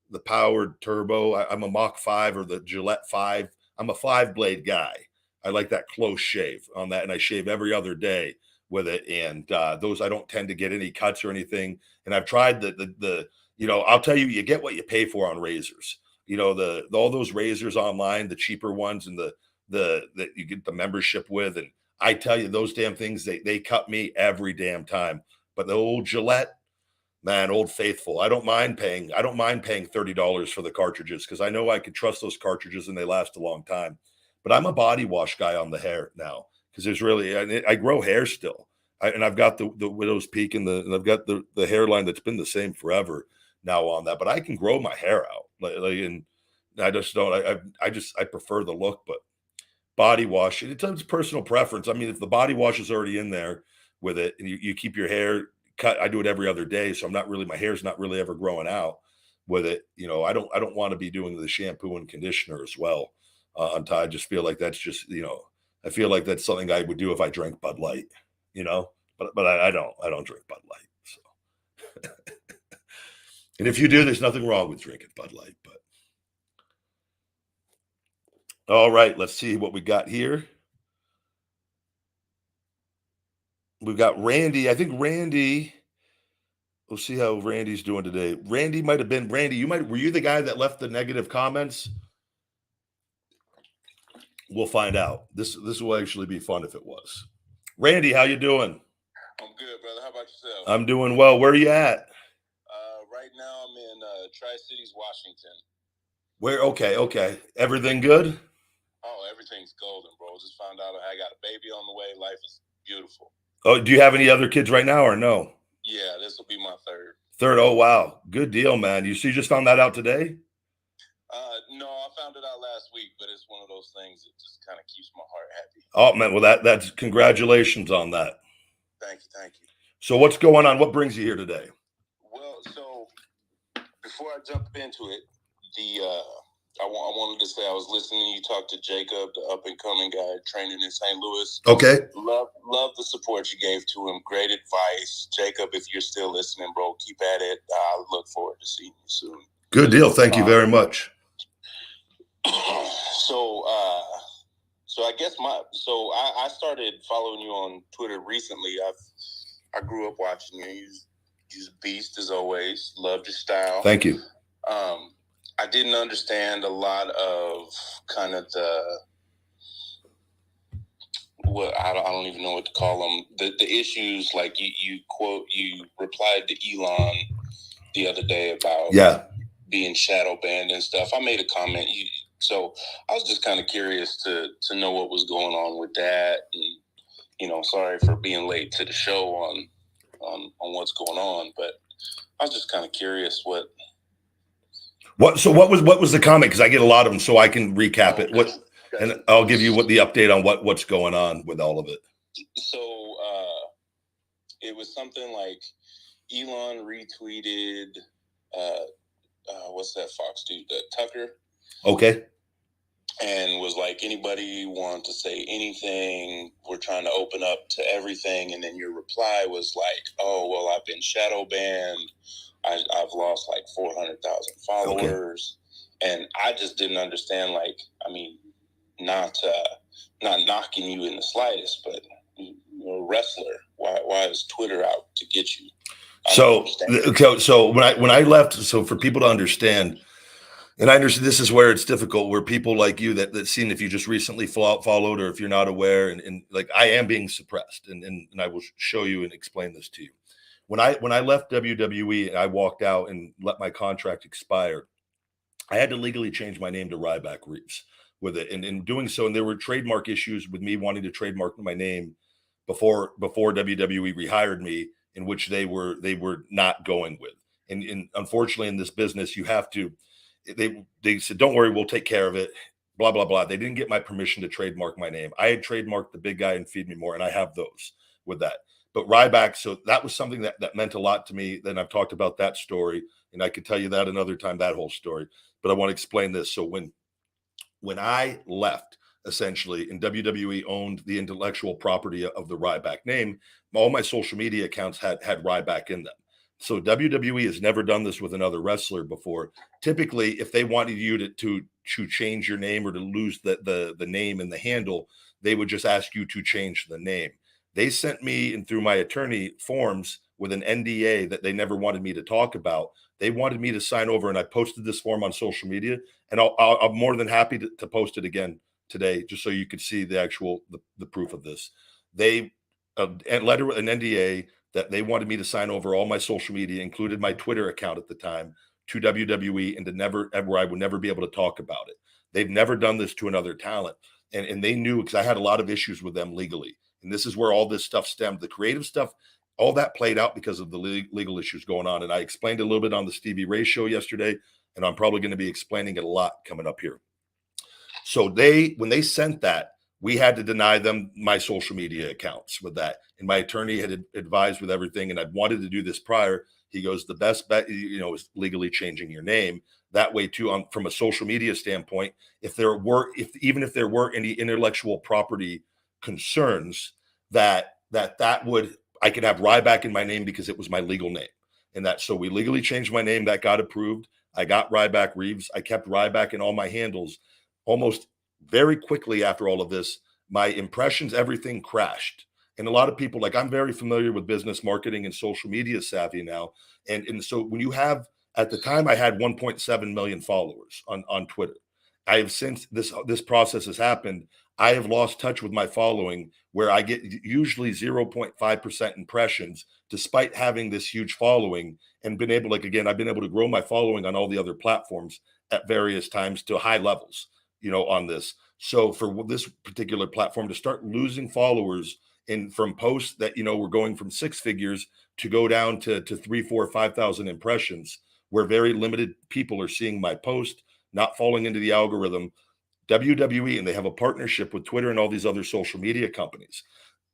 the powered Turbo? I'm a Mach 5 or the Gillette 5. I'm a 5-blade guy. I like that close shave on that, and I shave every other day with it. And those, I don't tend to get any cuts or anything. And I've tried the I'll tell you, you get what you pay for on razors. All those razors online, the cheaper ones, and that you get the membership with. And I tell you, those damn things, they cut me every damn time. But the old Gillette, man, Old Faithful, I don't mind paying $30 for the cartridges, because I know I can trust those cartridges and they last a long time. But I'm a body wash guy on the hair now, because I grow hair still. And I've got the widow's peak and I've got the hairline that's been the same forever now on that, but I can grow my hair out. And I just don't, I prefer the look. But body wash, it's personal preference. I mean, if the body wash is already in there with it and you keep your hair cut, I do it every other day. So my hair's not really ever growing out with it. I don't want to be doing the shampoo and conditioner as well. Until I just feel like that's just, I feel like that's something I would do if I drank Bud Light, but I don't drink Bud Light. So, and if you do, there's nothing wrong with drinking Bud Light, but all right, let's see what we got here. We've got Randy. I think Randy, we'll see how Randy's doing today. Randy might have been, were you the guy that left the negative comments? We'll find out. This will actually be fun if it was. Randy, how you doing? I'm good, brother. How about yourself? I'm doing well. Where are you at? Right now I'm in Tri-Cities, Washington. Where? Okay. Everything good? Oh, everything's golden, bro. Just found out I got a baby on the way. Life is beautiful. Oh, do you have any other kids right now or no? Yeah, this will be my third. Oh, wow. Good deal, man. You just found that out today? No, I found it out last week, but it's one of those things that just kind of keeps my heart happy. Oh, man. Well, that's congratulations on that. Thank you. So what's going on? What brings you here today? Well, so before I jump into it, I wanted to say I was listening to you talk to Jacob, the up-and-coming guy training in St. Louis. Okay. Love the support you gave to him. Great advice. Jacob, if you're still listening, bro, keep at it. I look forward to seeing you soon. Good deal. Thank you very much. So I guess I started following you on Twitter recently. I grew up watching you. You're a beast as always. Loved your style. Thank you. I didn't understand a lot of kind of I don't even know what to call them. The issues, like you replied to Elon the other day about being shadow banned and stuff. I made a comment. So I was just kind of curious to know what was going on with that. And, sorry for being late to the show on what's going on, but I was just kind of curious what was the comment? Because I get a lot of them, so I can recap it. And I'll give you the update on what's going on with all of it. So it was something like Elon retweeted what's that Fox dude, Tucker? Okay. And was like, anybody want to say anything? We're trying to open up to everything. And then your reply was like, oh, well, I've been shadow banned. I've lost like 400,000 followers. And I just didn't understand, like, I mean, not knocking you in the slightest, but you're a wrestler. Why is Twitter out to get you? So when I left, so for people to understand, and I understand this is where it's difficult, where people like you that seen if you just recently followed or if you're not aware, and like I am being suppressed, and I will show you and explain this to you. When I left WWE and I walked out and let my contract expire, I had to legally change my name to Ryback Reeves with it. And in doing so, and there were trademark issues with me wanting to trademark my name before WWE rehired me, in which they were not going with. And unfortunately, in this business, you have to. They said, "Don't worry, we'll take care of it." Blah blah blah. They didn't get my permission to trademark my name. I had trademarked the big guy and Feed Me More, and I have those with that. But Ryback, so that was something that meant a lot to me. Then I've talked about that story, and I could tell you that another time, that whole story. But I want to explain this. So when I left, essentially, and WWE owned the intellectual property of the Ryback name, all my social media accounts had Ryback in them. So WWE has never done this with another wrestler before. Typically, if they wanted you to change your name or to lose the name and the handle, they would just ask you to change the name. They sent me and through my attorney forms with an NDA that they never wanted me to talk about. They wanted me to sign over, and I posted this form on social media, and I'm more than happy to post it again today, just so you could see the actual the proof of this. They an NDA that they wanted me to sign over all my social media, included my Twitter account at the time, to WWE, and to never ever I would never be able to talk about it. They've never done this to another talent, and they knew, because I had a lot of issues with them legally, and this is where all this stuff stemmed. The creative stuff, all that played out because of the legal issues going on. And I explained a little bit on the Stevie Ray show yesterday, and I'm probably going to be explaining it a lot coming up here. So when they sent that, we had to deny them my social media accounts with that. And my attorney had advised with everything, and I'd wanted to do this prior. He goes, the best bet, is legally changing your name. That way too, from a social media standpoint, even if there were any intellectual property concerns, that would, I could have Ryback in my name because it was my legal name. And so we legally changed my name. That got approved. I got Ryback Reeves. I kept Ryback in all my handles. Almost very quickly after all of this, my impressions, everything crashed. And a lot of people, like, I'm very familiar with business marketing and social media savvy now. And so when you have, at the time I had 1.7 million followers on Twitter. I have, since this process has happened, I have lost touch with my following, where I get usually 0.5% impressions, despite having this huge following, and been able, like, again, I've been able to grow my following on all the other platforms at various times to high levels, on this. So for this particular platform to start losing followers from posts that, were going from 6 figures to go down to 3, 4, 5,000 impressions, where very limited people are seeing my post, not falling into the algorithm. WWE, and they have a partnership with Twitter and all these other social media companies.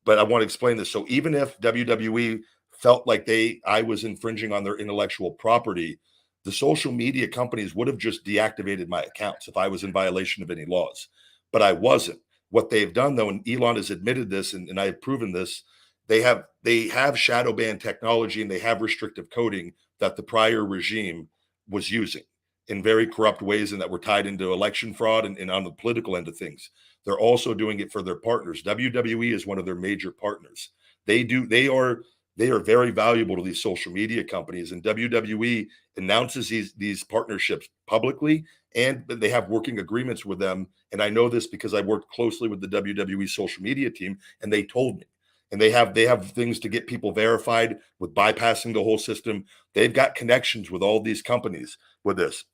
But I want to explain this. So even if WWE felt like I was infringing on their intellectual property, the social media companies would have just deactivated my accounts if I was in violation of any laws. But I wasn't. What they've done, though, and Elon has admitted this, and I have proven this, they have shadow ban technology, and they have restrictive coding that the prior regime was using in very corrupt ways, and that were tied into election fraud and on the political end of things. They're also doing it for their partners. WWE is one of their major partners. They are very valuable to these social media companies, and WWE announces these partnerships publicly, and they have working agreements with them. And I know this because I worked closely with the WWE social media team, and they told me. And they have things to get people verified with bypassing the whole system. They've got connections with all these companies with this.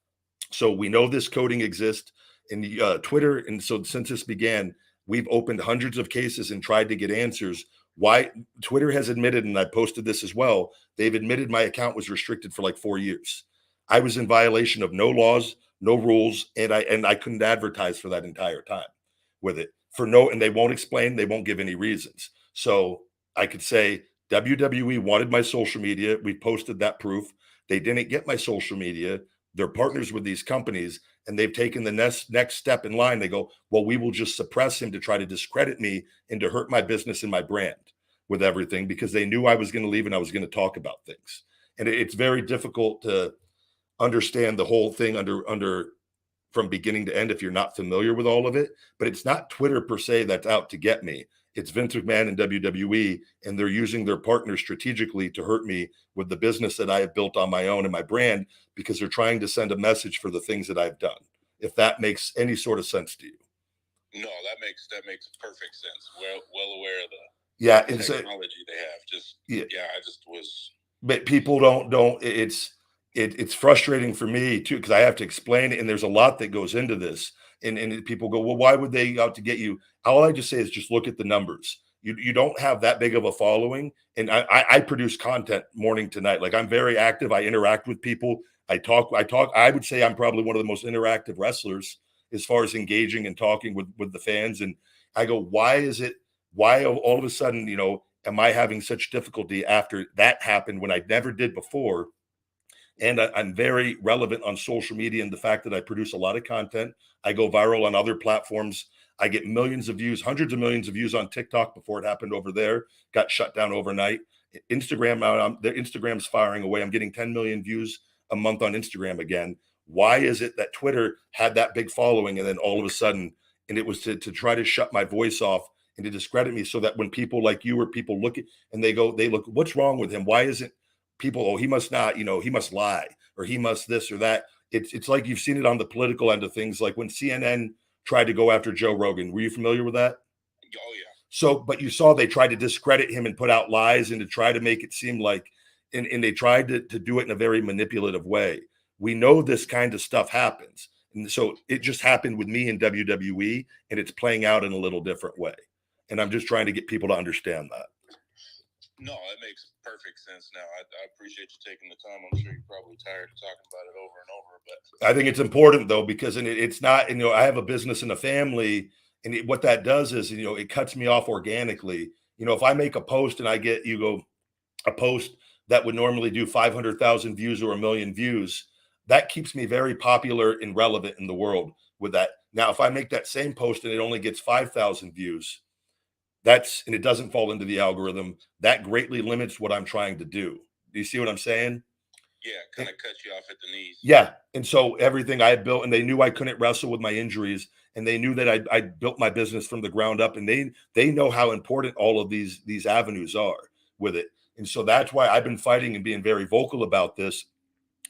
So we know this coding exists in Twitter. And so since this began, we've opened hundreds of cases and tried to get answers. Why Twitter has admitted, and I posted this as well, they've admitted my account was restricted for like 4 years. I was in violation of no laws, no rules, and I couldn't advertise for that entire time with it and they won't explain, they won't give any reasons. So I could say WWE wanted my social media. We posted that proof. They didn't get my social media. They're partners with these companies, and they've taken the next step in line. They go, well, we will just suppress him to try to discredit me and to hurt my business and my brand with everything, because they knew I was going to leave and I was going to talk about things. And it's very difficult to understand the whole thing under from beginning to end if you're not familiar with all of it. But it's not Twitter per se that's out to get me. It's Vince McMahon and WWE, and they're using their partners strategically to hurt me with the business that I have built on my own and my brand, because they're trying to send a message for the things that I've done. If that makes any sort of sense to you. No, that makes perfect sense. Well aware of the technology they have. Just I just was. But people don't. It's frustrating for me too, because I have to explain it, and there's a lot that goes into this. And people go, well, why would they out to get you? All I just say is just look at the numbers. You don't have that big of a following, and I produce content morning to night. Like, I'm very active. I interact with people. I talk. I would say I'm probably one of the most interactive wrestlers as far as engaging and talking with the fans. And I go, why all of a sudden, am I having such difficulty after that happened when I never did before? And I'm very relevant on social media, and the fact that I produce a lot of content, I go viral on other platforms. I get millions of views, hundreds of millions of views on TikTok before it happened over there, got shut down overnight. Instagram, the Instagram's firing away. I'm getting 10 million views a month on Instagram again. Why is it that Twitter had that big following, and then all of a sudden, and it was to try to shut my voice off and to discredit me, so that when people like you or people look at and they look, what's wrong with him? Why isn't people, oh, he must not, he must lie, or he must this or that. It's like you've seen it on the political end of things, like when CNN tried to go after Joe Rogan. Were you familiar with that? Oh, yeah. So, but you saw they tried to discredit him and put out lies and to try to make it seem like, and they tried to do it in a very manipulative way. We know this kind of stuff happens. And so it just happened with me in WWE, and it's playing out in a little different way. And I'm just trying to get people to understand that. No, it makes perfect sense now. I appreciate you taking the time. I'm sure you're probably tired of talking about it over and over, but I think it's important though, because it's not, I have a business and a family, and what that does is, it cuts me off organically. If I make a post and I get, a post that would normally do 500,000 views or 1 million views, that keeps me very popular and relevant in the world with that. Now, if I make that same post and it only gets 5,000 views, and it doesn't fall into the algorithm, that greatly limits what I'm trying to do. Do you see what I'm saying? Yeah, kind of cuts you off at the knees. Yeah. And so everything I had built, and they knew I couldn't wrestle with my injuries, and they knew that I built my business from the ground up, and they know how important all of these avenues are with it. And so that's why I've been fighting and being very vocal about this.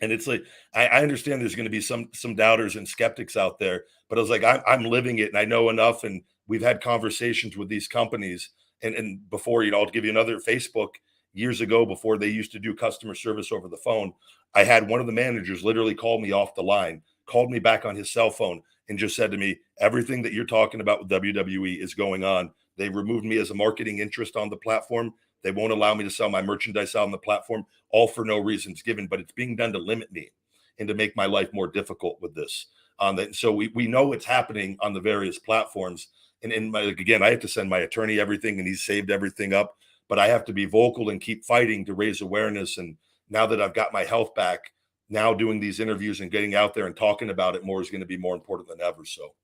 And it's like, I understand there's going to be some doubters and skeptics out there, but I was like, I'm living it, and I know enough. And we've had conversations with these companies, and before, I'll give you another. Facebook, years ago, before they used to do customer service over the phone, I had one of the managers literally call me off the line, called me back on his cell phone, and just said to me, everything that you're talking about with WWE is going on. They removed me as a marketing interest on the platform. They won't allow me to sell my merchandise out on the platform, all for no reasons given, but it's being done to limit me and to make my life more difficult with this. So we know it's happening on the various platforms. And again, I have to send my attorney everything, and he's saved everything up, but I have to be vocal and keep fighting to raise awareness. And now that I've got my health back, now doing these interviews and getting out there and talking about it more is going to be more important than ever. So.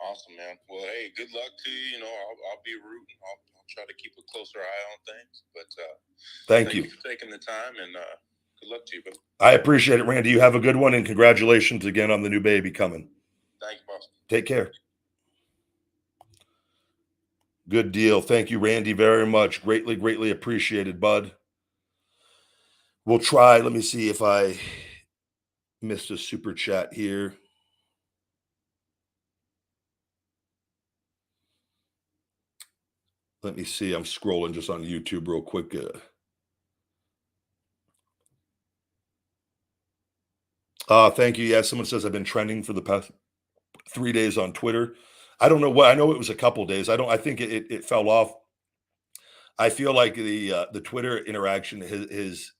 Awesome, man. Well, hey, good luck to you. I'll be rooting. I'll try to keep a closer eye on things, but thank you for taking the time, and good luck to you, brother. I appreciate it, Randy. You have a good one, and congratulations again on the new baby coming. Thank you, boss. Take care. Good deal. Thank you, Randy, very much. Greatly, greatly appreciated, bud. We'll try. Let me see if I missed a super chat here. Let me see. I'm scrolling just on YouTube real quick. Thank you. Yeah, someone says I've been trending for the past 3 days on Twitter. I don't know what. I know it was a couple days. I think it fell off. I feel like the Twitter interaction is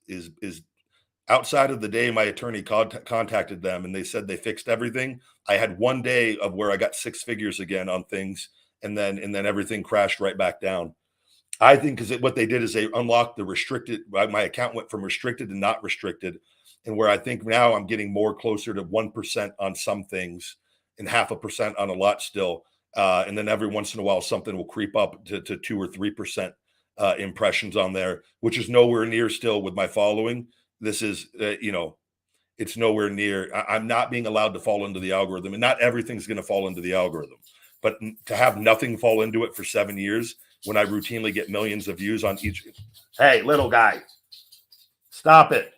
outside of the day my attorney contacted them and they said they fixed everything. I had 1 day of where I got 6 figures again on things, and then everything crashed right back down. I think because what they did is they unlocked the restricted. My account went from restricted to not restricted, and where I think now I'm getting more closer to 1% on some things and 0.5% on a lot still. And then every once in a while, something will creep up to 2 or 3% impressions on there, which is nowhere near still with my following. This is, it's nowhere near. I'm not being allowed to fall into the algorithm, and not everything's going to fall into the algorithm. But to have nothing fall into it for 7 years when I routinely get millions of views on each. Hey, little guy, stop it.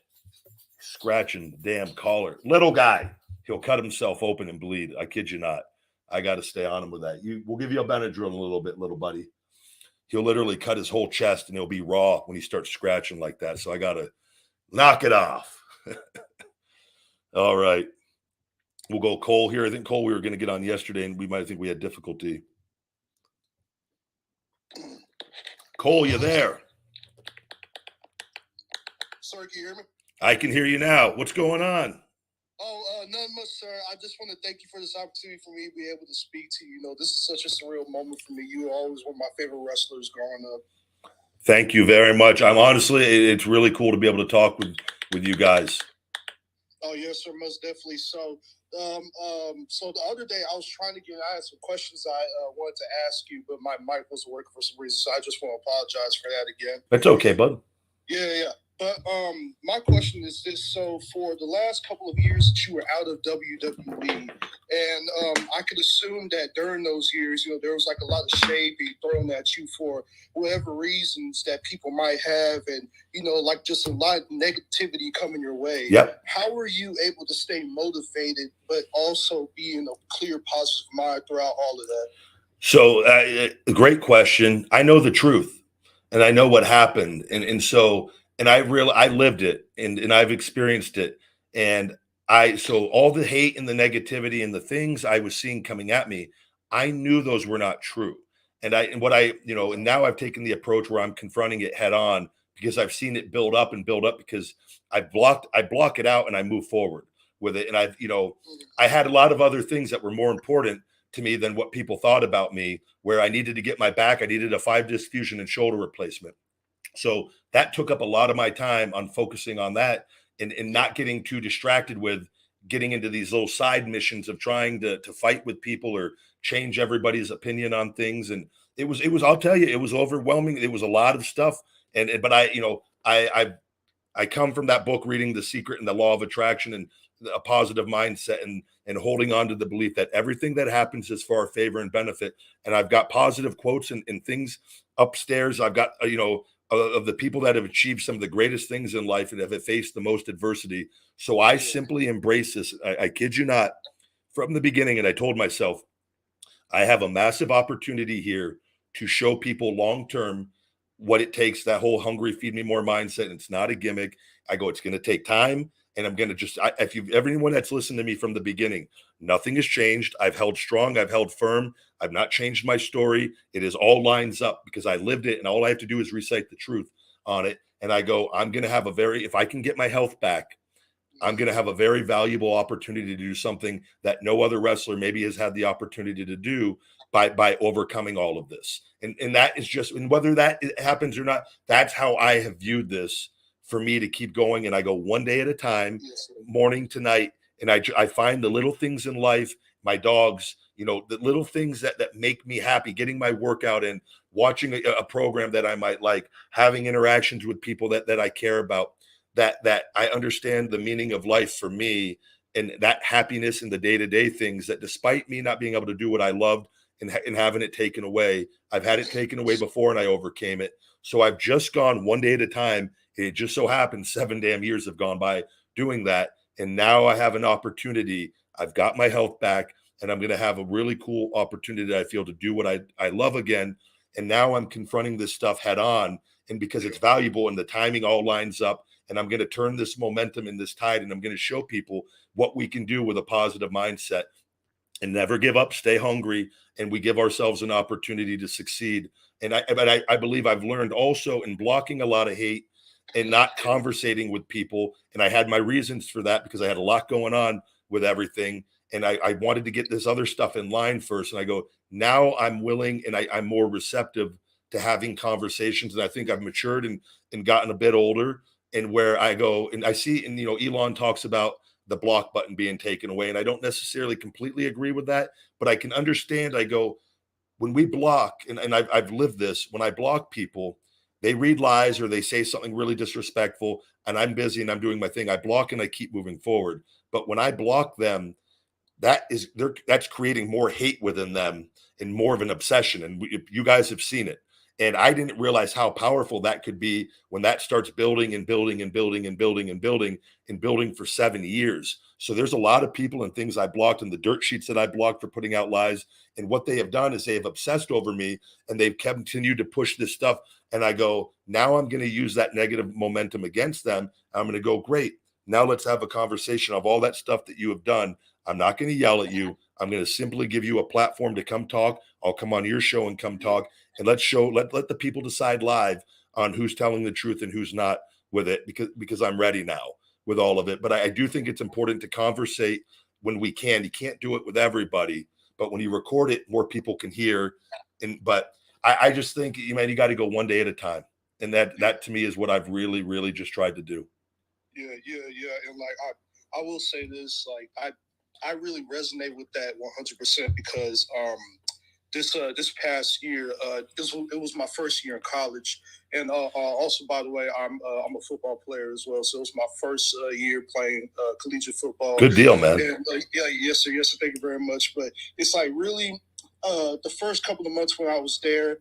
Scratching the damn collar. Little guy, he'll cut himself open and bleed. I kid you not. I got to stay on him with that. We'll give you a Benadryl in a little bit, little buddy. He'll literally cut his whole chest and he'll be raw when he starts scratching like that. So I got to knock it off. All right. We'll go Cole here. I think Cole, we were going to get on yesterday and we might think we had difficulty. Cole, you there? Sorry, can you hear me? I can hear you now. What's going on? Oh, nothing much, sir. I just want to thank you for this opportunity for me to be able to speak to you. You know, this is such a surreal moment for me. You were always one of my favorite wrestlers growing up. Thank you very much. I'm honestly, it's really cool to be able to talk with you guys. Oh, yes, sir, most definitely. So, so the other day I was trying to I had some questions I wanted to ask you, but my mic wasn't working for some reason. So I just want to apologize for that again. That's okay, bud. Yeah. But my question is this. So for the last couple of years that you were out of WWE, and I could assume that during those years, you know, there was like a lot of shade being thrown at you for whatever reasons that people might have, and, you know, like just a lot of negativity coming your way. Yep. How were you able to stay motivated, but also be in a clear, positive mind throughout all of that? So a great question. I know the truth and I know what happened. And I lived it and I've experienced it. And so all the hate and the negativity and the things I was seeing coming at me, I knew those were not true. And now I've taken the approach where I'm confronting it head on because I've seen it build up because I block it out and I move forward with it. And I had a lot of other things that were more important to me than what people thought about me, where I needed to get my back. I needed a 5-disc fusion and shoulder replacement. So that took up a lot of my time on focusing on that and not getting too distracted with getting into these little side missions of trying to fight with people or change everybody's opinion on things. And it was, I'll tell you, it was overwhelming. It was a lot of stuff. But I come from that book, reading The Secret and the Law of Attraction and a positive mindset and holding on to the belief that everything that happens is for our favor and benefit. And I've got positive quotes and things upstairs. I've got, of the people that have achieved some of the greatest things in life and have faced the most adversity. So I simply embrace this. I kid you not, from the beginning. And I told myself, I have a massive opportunity here to show people long-term what it takes, that whole hungry, feed me more mindset. And it's not a gimmick. I go, it's going to take time. And I'm going to everyone that's listened to me from the beginning, nothing has changed. I've held strong. I've held firm. I've not changed my story. It is all lines up because I lived it. And all I have to do is recite the truth on it. And I go, I'm going to have if I can get my health back, I'm going to have a very valuable opportunity to do something that no other wrestler maybe has had the opportunity to do by overcoming all of this. And that is just, and whether that happens or not, that's how I have viewed this for me to keep going. And I go one day at a time, morning to night. And I find the little things in life, my dogs, the little things that make me happy, getting my workout in, watching a program that I might like, having interactions with people that I care about, that I understand the meaning of life for me, and that happiness in the day-to-day things that despite me not being able to do what I loved and having it taken away, I've had it taken away before and I overcame it. So I've just gone one day at a time. It just so happens 7 damn years have gone by doing that. And now I have an opportunity. I've got my health back and I'm going to have a really cool opportunity, I feel, to do what I love again. And now I'm confronting this stuff head on. And because it's valuable and the timing all lines up, and I'm going to turn this momentum in this tide, and I'm going to show people what we can do with a positive mindset and never give up, stay hungry, and we give ourselves an opportunity to succeed. And I believe I've learned also in blocking a lot of hate and not conversating with people. And I had my reasons for that because I had a lot going on with everything. And I wanted to get this other stuff in line first. And I go, now I'm willing and I'm more receptive to having conversations. And I think I've matured and gotten a bit older. And where I go and I see, and Elon talks about the block button being taken away. And I don't necessarily completely agree with that, but I can understand. I go, when we block, and I've lived this, when I block people, they read lies or they say something really disrespectful, and I'm busy and I'm doing my thing, I block and I keep moving forward. But when I block them, that's creating more hate within them and more of an obsession. And you guys have seen it. And I didn't realize how powerful that could be when that starts building and building and building and building and building and building for 7 years. So there's a lot of people and things I blocked and the dirt sheets that I blocked for putting out lies. And what they have done is they have obsessed over me and they've continued to push this stuff. And I go, now I'm going to use that negative momentum against them. I'm going to go, great. Now let's have a conversation of all that stuff that you have done. I'm not going to yell at you. I'm going to simply give you a platform to come talk. I'll come on your show and come talk, and let the people decide live on who's telling the truth and who's not with it, because I'm ready now with all of it. But I do think it's important to conversate when we can. You can't do it with everybody, but when you record it, more people can hear. But I just think, man, you got to go one day at a time. And that to me is what I've really, really just tried to do. Yeah. And like, I will say this, like, I really resonate with that 100% because this past year, it was my first year in college, and also, by the way, I'm a football player as well, so it was my first year playing collegiate football. Good deal, man. And, yes sir, thank you very much. But it's like really the first couple of months when I was there.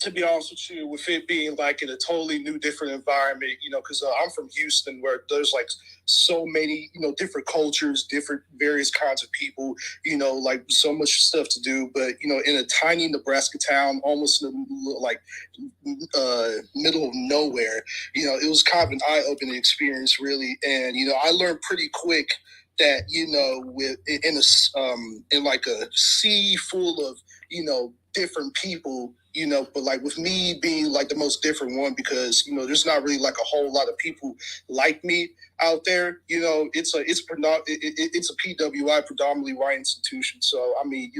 To be honest with you, with it being like in a totally new, different environment, because I'm from Houston, where there's like so many, different cultures, different various kinds of people, like so much stuff to do. But, in a tiny Nebraska town, almost in the middle of nowhere, it was kind of an eye-opening experience, really. And, I learned pretty quick that, in like a sea full of, different people, but like with me being like the most different one, because there's not really like a whole lot of people like me out there. It's a PWI, predominantly white institution. So I mean,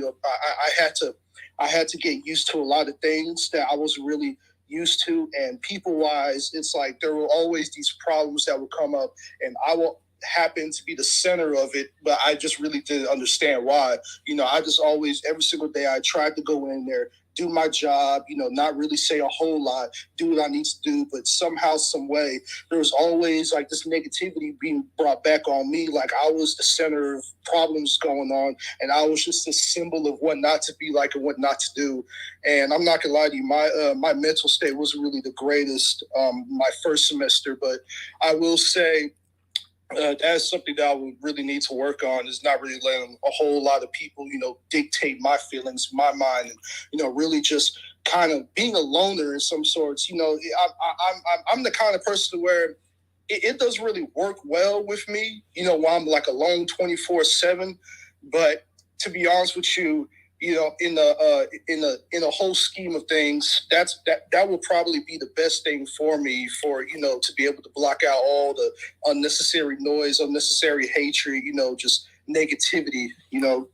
I had to get used to a lot of things that I wasn't really used to, and people wise, it's like there were always these problems that would come up, and I will happen to be the center of it, but I just really didn't understand why. I just always, every single day, I tried to go in there, do my job, not really say a whole lot, do what I need to do, but somehow, some way, there was always like this negativity being brought back on me, like I was the center of problems going on, and I was just a symbol of what not to be like and what not to do. And I'm not gonna lie to you, my mental state wasn't really the greatest my first semester, but I will say, that's something that I would really need to work on, is not really letting a whole lot of people, dictate my feelings, my mind, and, really just kind of being a loner in some sorts. I'm the kind of person where it doesn't really work well with me, when I'm like alone 24/7. But to be honest with you, in a whole scheme of things, that will probably be the best thing for me, for to be able to block out all the unnecessary noise, unnecessary hatred, just negativity,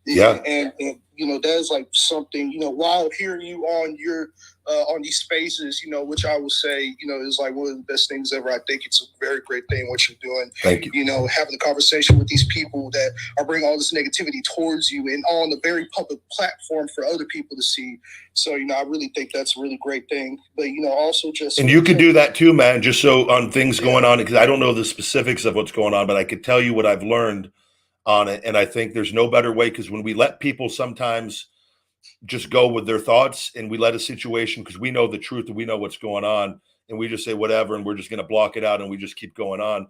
Yeah. and that is like something, while hearing you on your on these spaces, which I would say, is like one of the best things ever. I think it's a very great thing what you're doing. Thank you. Having a conversation with these people that are bringing all this negativity towards you, and on a very public platform for other people to see. So, I really think that's a really great thing. But, also just... And you could do that too, man, just so on things going on, because I don't know the specifics of what's going on, but I could tell you what I've learned on it. And I think there's no better way, because when we let people sometimes just go with their thoughts, and we let a situation, because we know the truth and we know what's going on, and we just say whatever, and we're just going to block it out, and we just keep going on.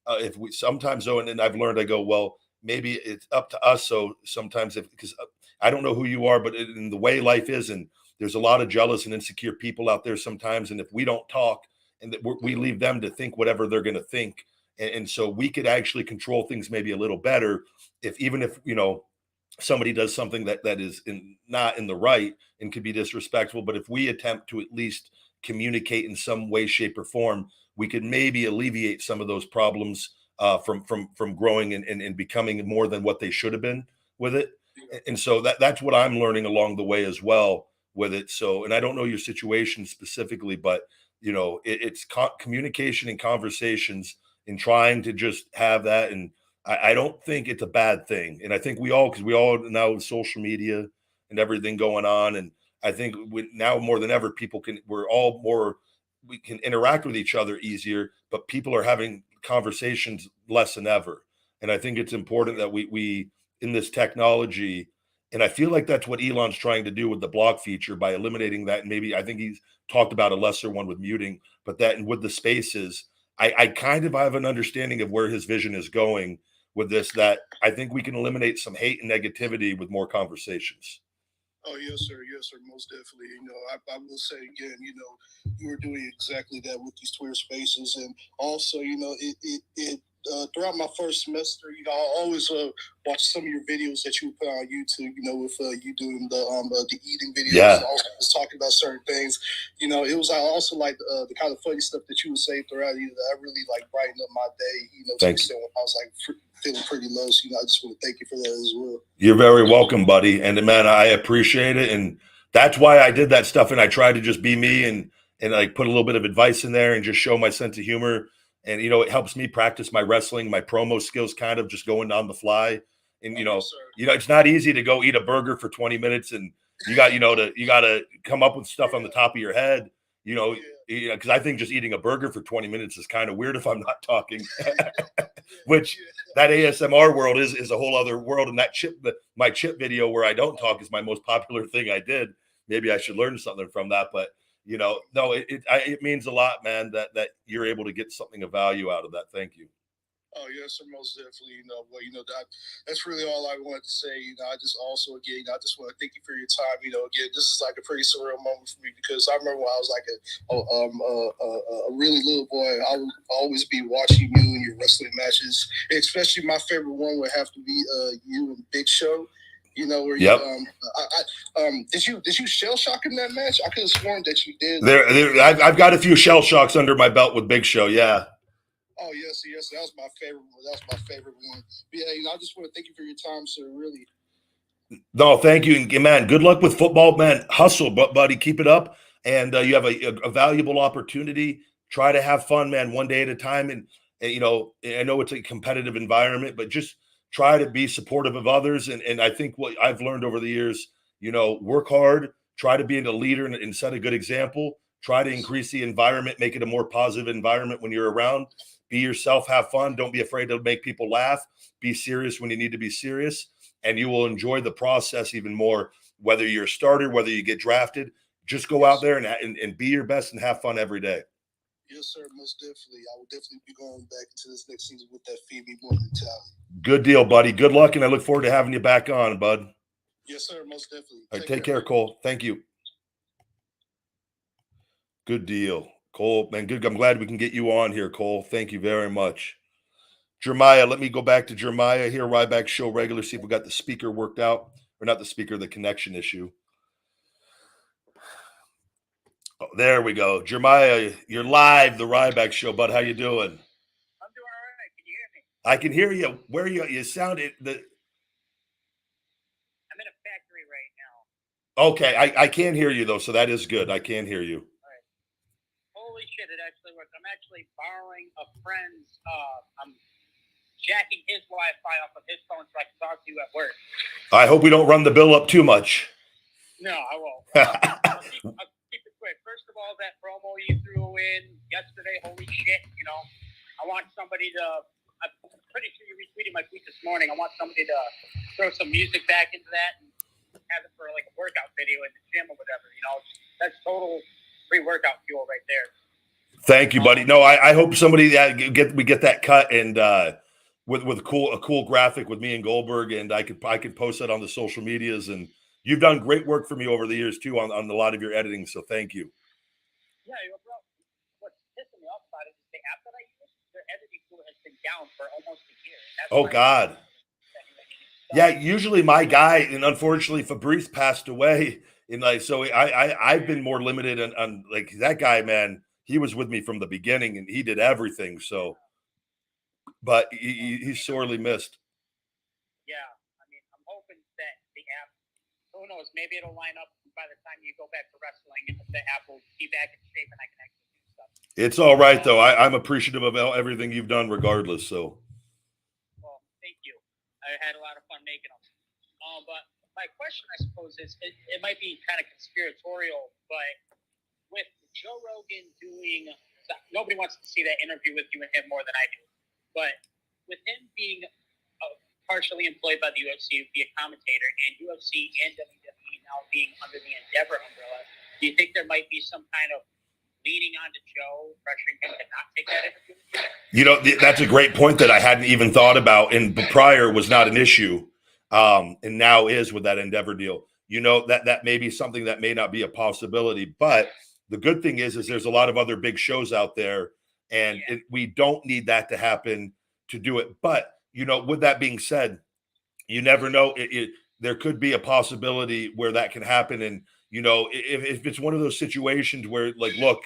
If we sometimes, though, and I've learned, I go, well, maybe it's up to us. So sometimes, because I don't know who you are, but in the way life is, and there's a lot of jealous and insecure people out there sometimes, and if we don't talk, and that we leave them to think whatever they're going to think, and so we could actually control things maybe a little better if somebody does something that is not in the right and could be disrespectful. But if we attempt to at least communicate in some way, shape, or form, we could maybe alleviate some of those problems from growing and becoming more than what they should have been with it. And so that's what I'm learning along the way as well with it. So, and I don't know your situation specifically, but it's communication and conversations, and trying to just have that. And I don't think it's a bad thing. And I think because we all now have social media and everything going on. And I think now more than ever, we can interact with each other easier, but people are having conversations less than ever. And I think it's important that we in this technology, and I feel like that's what Elon's trying to do with the block feature by eliminating that. And maybe I think he's talked about a lesser one with muting, but that and with the spaces, I kind of have an understanding of where his vision is going with this, that I think we can eliminate some hate and negativity with more conversations. Oh, yes, sir. Yes, sir. Most definitely. I will say again, you were doing exactly that with these Twitter spaces. And also, throughout my first semester, I always watch some of your videos that you would put on YouTube, with you doing the eating videos. Yeah. And also just talking about certain things. It was also like the kind of funny stuff that you would say throughout that really like brightened up my day, to the extent when I was like feeling pretty low. So, I just want to thank you for that as well. You're very welcome, buddy. And man, I appreciate it. And that's why I did that stuff. And I tried to just be me and like put a little bit of advice in there and just show my sense of humor. And, it helps me practice my wrestling, my promo skills, kind of just going on the fly. And, it's not easy to go eat a burger for 20 minutes and you got to come up with stuff on the top of your head, because I think just eating a burger for 20 minutes is kind of weird if I'm not talking, which that ASMR world is a whole other world. And that my chip video where I don't talk is my most popular thing I did. Maybe I should learn something from that, but no, it means a lot, man, that you're able to get something of value out of that. Thank you. Oh, yes, sir, most definitely. That's really all I wanted to say. I just also, again, I just want to thank you for your time. Again, this is like a pretty surreal moment for me because I remember when I was like a really little boy, I would always be watching you and your wrestling matches. Especially my favorite one would have to be you and Big Show. Where yep. Did you shell shock in that match? I could have sworn that you did. I've got a few shell shocks under my belt with Big Show. Yeah. Oh, yes. That was my favorite one. That was my favorite one. But yeah, I just want to thank you for your time, sir. Really. No, thank you. And man, good luck with football, man. Hustle, buddy. Keep it up. And you have a valuable opportunity. Try to have fun, man, one day at a time. And I know it's a competitive environment, but just try to be supportive of others. And I think what I've learned over the years, work hard, try to be a leader and set a good example. Try to increase the environment, make it a more positive environment when you're around. Be yourself, have fun. Don't be afraid to make people laugh. Be serious when you need to be serious. And you will enjoy the process even more, whether you're a starter, whether you get drafted. Just go out there and be your best and have fun every day. Yes, sir, most definitely. I will definitely be going back into this next season with that Feed Me More mentality. Good deal, buddy. Good luck, and I look forward to having you back on, bud. Yes, sir, most definitely. All right, take care, Cole. Thank you. Good deal. Cole, man, good. I'm glad we can get you on here, Cole. Thank you very much. Jeremiah, let me go back to Jeremiah here, Ryback show regular, see if we got the speaker worked out. Or not the speaker, the connection issue. Oh, there we go. Jeremiah, you're live, the Ryback show, bud. How you doing? I'm doing all right. Can you hear me? I can hear you. Where you sounded I'm in a factory right now. Okay, I can't hear you though, so that is good. I can hear you. Holy shit, it actually works. I'm actually borrowing a friend's, I'm jacking his Wi-Fi off of his phone so I can talk to you at work. I hope we don't run the bill up too much. No, I won't. I'll keep it quick. First of all, that promo you threw in yesterday, holy shit, I want somebody to, I'm pretty sure you retweeted my tweet this morning. I want somebody to throw some music back into that and have it for like a workout video in the gym or whatever, That's total free workout fuel right there. Thank you, buddy. No, I hope somebody we get that cut and with a cool graphic with me and Goldberg, and I could post that on the social medias. And you've done great work for me over the years too on a lot of your editing. So thank you. Yeah, bro. What's pissing me off about it is the app that I use, their editing tool has been down for almost a year. Oh God. Yeah, usually my guy, and unfortunately Fabrice passed away. And so I've been more limited on like that guy, man. He was with me from the beginning and he did everything. So, but he's sorely missed. Yeah. I'm hoping that the app, who knows, maybe it'll line up by the time you go back to wrestling and the app will be back in shape and I can actually do stuff. It's all right though. I'm appreciative of everything you've done regardless. So. Well, thank you. I had a lot of fun making them. But my question, I suppose, is it might be kind of conspiratorial, but with Joe Rogan doing, nobody wants to see that interview with you and him more than I do, but with him being partially employed by the UFC to be a commentator, and UFC and WWE now being under the Endeavor umbrella, do you think there might be some kind of leading on to Joe, pressuring him to not take that interview? You know, that's a great point that I hadn't even thought about, and prior was not an issue, and now is with that Endeavor deal. You know, that may be something that may not be a possibility, but the good thing is there's a lot of other big shows out there, and we don't need that to happen to do it. But, you know, with that being said, you never know. There could be a possibility where that can happen. And, you know, if it's one of those situations where, like, look,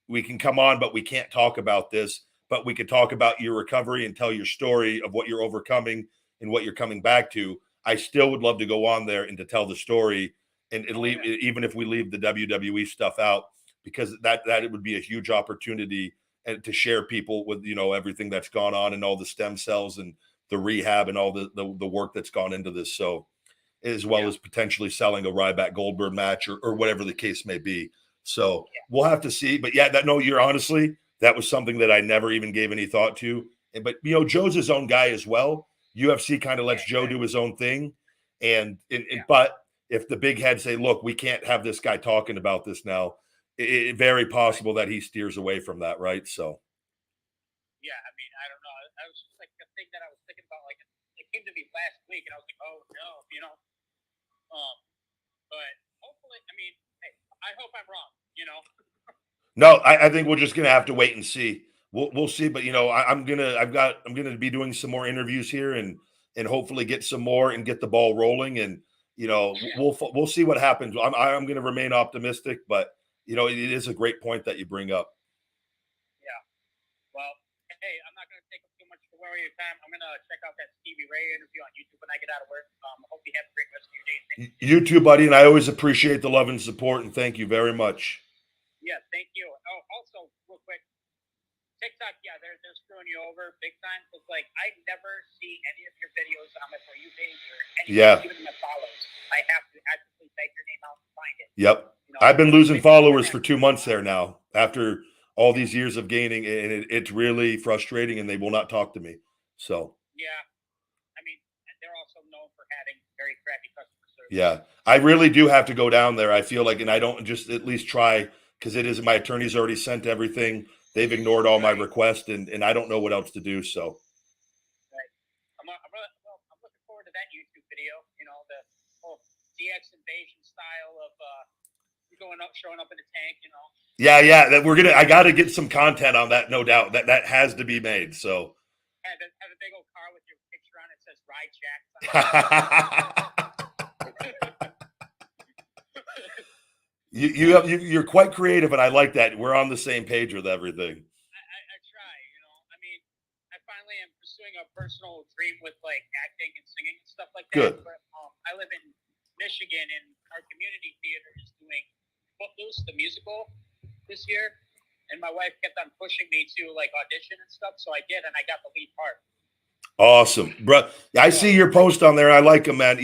we can come on, but we can't talk about this, but we could talk about your recovery and tell your story of what you're overcoming and what you're coming back to. I still would love to go on there and to tell the story and leave, even if we leave the WWE stuff out, because that it would be a huge opportunity and to share people with, you know, everything that's gone on and all the stem cells and the rehab and all the work that's gone into this. So, as well as potentially selling a Ryback Goldberg match or whatever the case may be. So we'll have to see. But yeah, you're honestly, that was something that I never even gave any thought to. But, you know, Joe's his own guy as well. UFC kind of lets Joe do his own thing. But if the big heads say, look, we can't have this guy talking about this now, it's very possible that he steers away from that, right? So. Yeah, I mean, I don't know. I was just like the thing that I was thinking about, like, it came to me last week, and I was like, oh, no, you know. But hopefully, I mean, hey, I hope I'm wrong, you know. No, I think we're just gonna have to wait and see. We'll see, but you know, I'm gonna be doing some more interviews here and hopefully get some more and get the ball rolling, and you know, we'll see what happens. I'm gonna remain optimistic, but you know, it is a great point that you bring up. Yeah. Well, hey, I'm not gonna take up too much more of your time. I'm gonna check out that Stevie Ray interview on YouTube when I get out of work. Hope you have a great rest of your day. You too, buddy, and I always appreciate the love and support, and thank you very much. Yeah, thank you. Oh, also, real quick, TikTok, yeah, they're screwing you over big time. It's like I never see any of your videos on my For You page or anything, even my follows. I have to actively type your name out and find it. Yep. You know, I've been losing followers for 2 months there now after all these years of gaining, and it's really frustrating, and they will not talk to me. So. Yeah. I mean, they're also known for having very crappy customer service. Yeah. I really do have to go down there, I feel like, and I don't just at least try, because it is, my attorney's already sent everything. They've ignored all my requests, and I don't know what else to do. So. Right. I'm looking forward to that YouTube video. You know, the whole DX invasion style of showing up in a tank. You know. Yeah. I got to get some content on that, no doubt. That has to be made. So. Have a big old car with your picture on it, says Ride Jack. You're quite creative, and I like that. We're on the same page with everything. I try, you know. I mean, I finally am pursuing a personal dream with like acting and singing and stuff like that. Good. But I live in Michigan, and our community theater is doing Footloose, the musical, this year. And my wife kept on pushing me to like audition and stuff, so I did, and I got the lead part. Awesome, bro. I see your post on there. I like them, man.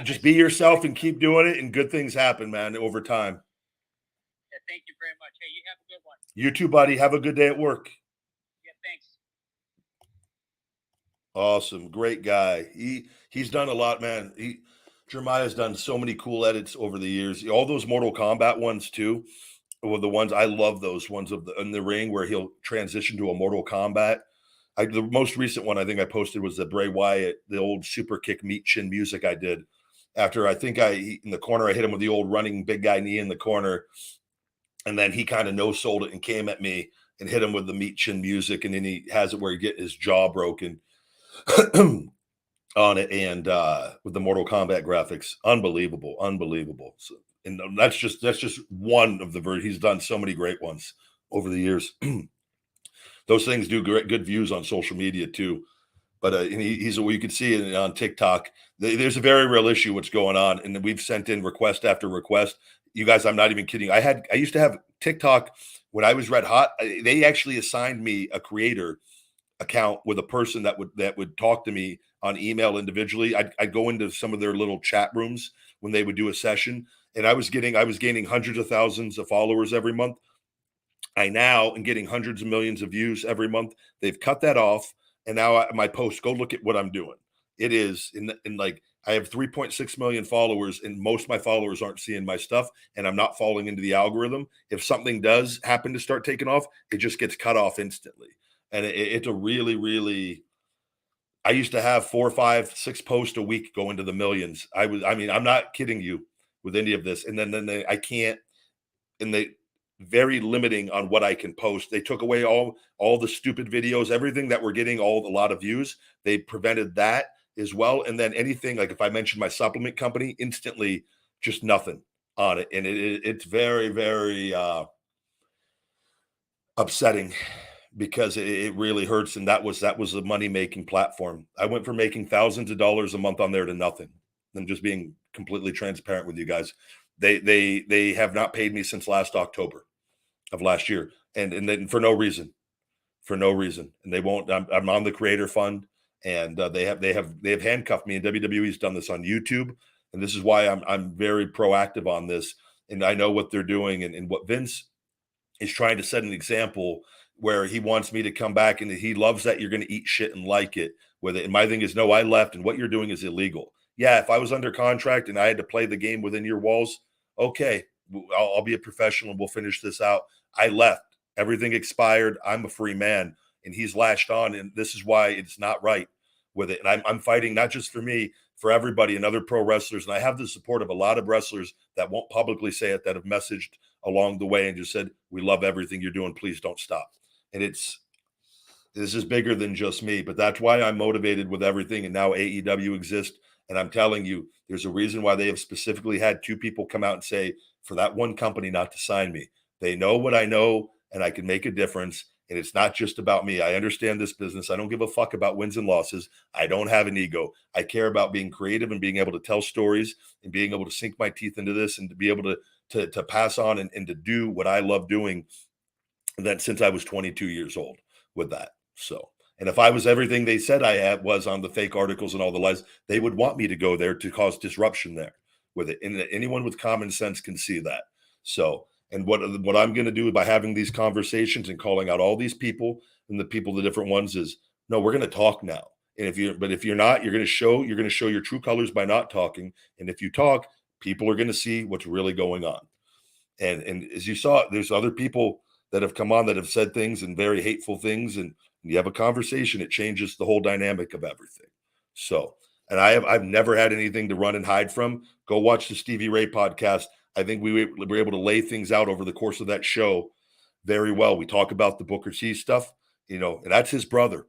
Just be yourself and keep doing it, and good things happen, man, over time. Yeah, thank you very much. Hey, you have a good one. You too, buddy. Have a good day at work. Yeah, thanks. Awesome, great guy. He's done a lot, man. Jeremiah's done so many cool edits over the years. All those Mortal Kombat ones too. Well, the ones I love, those ones in the ring where he'll transition to a Mortal Kombat. The most recent one I think I posted was the Bray Wyatt, the old super kick meat chin music I did. After I think in the corner, I hit him with the old running big guy knee in the corner. And then he kind of no-sold it and came at me and hit him with the meat chin music. And then he has it where he get his jaw broken on it. And with the Mortal Kombat graphics, unbelievable. So, and that's just one of the versions. He's done so many great ones over the years. Those things do good views on social media too. But you can see it on TikTok. There's a very real issue what's going on, and we've sent in request after request. You guys, I'm not even kidding. I used to have TikTok when I was red hot. They actually assigned me a creator account with a person that would talk to me on email individually. I'd go into some of their little chat rooms when they would do a session, and I was gaining hundreds of thousands of followers every month. I now am getting hundreds of millions of views every month. They've cut that off, and now my post, go look at what I'm doing. It is in like, I have 3.6 million followers, and most of my followers aren't seeing my stuff, and I'm not falling into the algorithm. If something does happen to start taking off, it just gets cut off instantly. And it's a really, really, I used to have 4, 5, 6 posts a week go into the millions. I'm not kidding you with any of this. And then I can't, and they very limiting on what I can post. They took away all the stupid videos, everything that were getting a lot of views. They prevented that as well. And then anything, like if I mentioned my supplement company, instantly just nothing on it. And it's very, very upsetting, because it really hurts. And that was a money-making platform. I went from making thousands of dollars a month on there to nothing. And just being completely transparent with you guys. They have not paid me since last October of last year. And then for no reason. And they won't. I'm on the creator fund, and they have handcuffed me, and WWE's done this on YouTube. And this is why I'm very proactive on this. And I know what they're doing, and what Vince is trying to set an example where he wants me to come back, and he loves that you're going to eat shit and like it with it. And my thing is, no, I left, and what you're doing is illegal. Yeah, if I was under contract and I had to play the game within your walls, okay, I'll be a professional and we'll finish this out. I left. Everything expired. I'm a free man, and he's lashed on, and this is why it's not right with it. And I'm fighting not just for me, for everybody and other pro wrestlers. And I have the support of a lot of wrestlers that won't publicly say it, that have messaged along the way and just said, we love everything you're doing. Please don't stop. And this is bigger than just me, but that's why I'm motivated with everything. And now AEW exists. And I'm telling you, there's a reason why they have specifically had 2 people come out and say, for that one company not to sign me. They know what I know, and I can make a difference. And it's not just about me. I understand this business. I don't give a fuck about wins and losses. I don't have an ego. I care about being creative and being able to tell stories and being able to sink my teeth into this and to be able to pass on and to do what I love doing, that since I was 22 years old with that. So, and if I was everything they said I was on the fake articles and all the lies, they would want me to go there to cause disruption there with it. And anyone with common sense can see that. So, and what I'm going to do by having these conversations and calling out all these people and the different ones is, no, we're going to talk now. And if you're not, you're going to show your true colors by not talking. And if you talk, people are going to see what's really going on. And as you saw, there's other people that have come on that have said things and very hateful things, and you have a conversation, it changes the whole dynamic of everything. So, and I've never had anything to run and hide from. Go watch the Stevie Ray podcast. I think we were able to lay things out over the course of that show very well. We talk about the Booker T stuff, and that's his brother.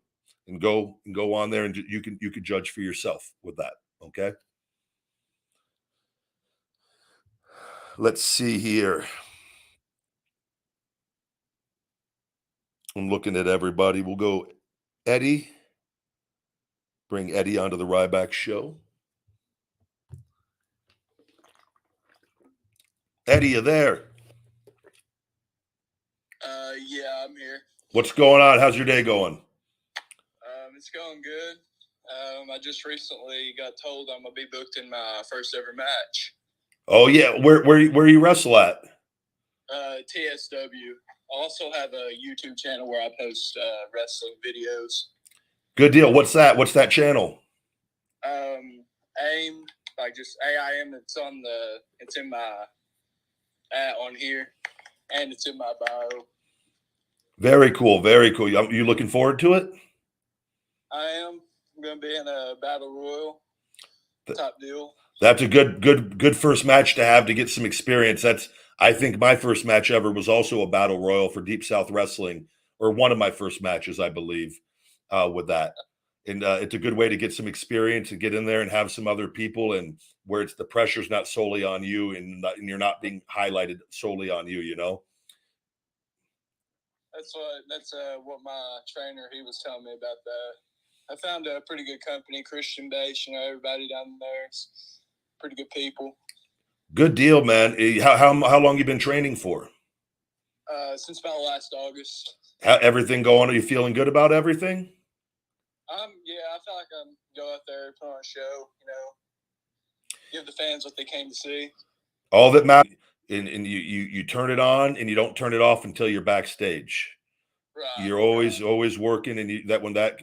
And go on there, and you can judge for yourself with that. Okay. Let's see here. I'm looking at everybody. We'll go Eddie. Bring Eddie onto the Ryback show. Eddie, you there? Yeah, I'm here. What's going on? How's your day going? It's going good. I just recently got told I'm gonna be booked in my first ever match. Oh yeah, where you wrestle at? TSW. I also have a YouTube channel where I post wrestling videos. Good deal. What's that? What's that channel? AIM, like just AIM. It's in my on here, and it's in my bio. Very cool. Very cool. You looking forward to it? I am. I'm gonna be in a battle royal. Top deal. That's a good first match to have to get some experience. I think my first match ever was also a battle royal for Deep South Wrestling, or one of my first matches, I believe, with that. And it's a good way to get some experience and get in there and have some other people, and where the pressure's not solely on you, and you're not being highlighted solely on you. That's what my trainer, he was telling me about that. I found a pretty good company, Christian base. Everybody down there is pretty good people. Good deal, man. How long you been training for? Since about last August. How everything going? Are you feeling good about everything? Yeah, I feel like I'm go out there, put on a show, give the fans what they came to see. All that matters, and you turn it on and you don't turn it off until you're backstage. Right. You're always working, and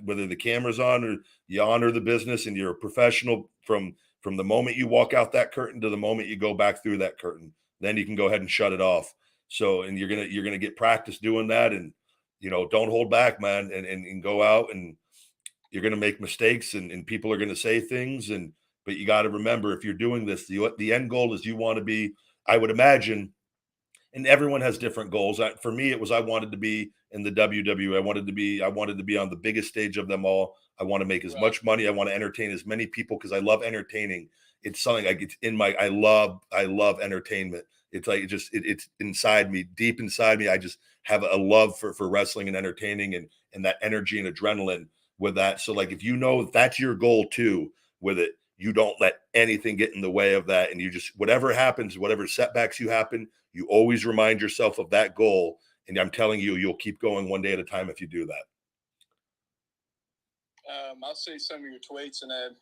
whether the camera's on or you honor the business, and you're a professional from the moment you walk out that curtain to the moment you go back through that curtain. Then you can go ahead and shut it off. So, and you're gonna get practice doing that, and don't hold back, man, and go out, and you're gonna make mistakes, and people are gonna say things, but you got to remember, if you're doing this, the end goal is you want to be, I would imagine, and everyone has different goals. For me, it was I wanted to be in the WWE. I wanted to be on the biggest stage of them all. I want to make as much money. I want to entertain as many people because I love entertaining. It's something it's in my. I love entertainment. It's like it's inside me, deep inside me. I just have a love for wrestling and entertaining, and that energy and adrenaline with that. So like, if that's your goal too with it, you don't let anything get in the way of that, and you just, whatever happens, whatever setbacks you happen, you always remind yourself of that goal. And I'm telling you, you'll keep going one day at a time if you do that. I'll see some of your tweets and then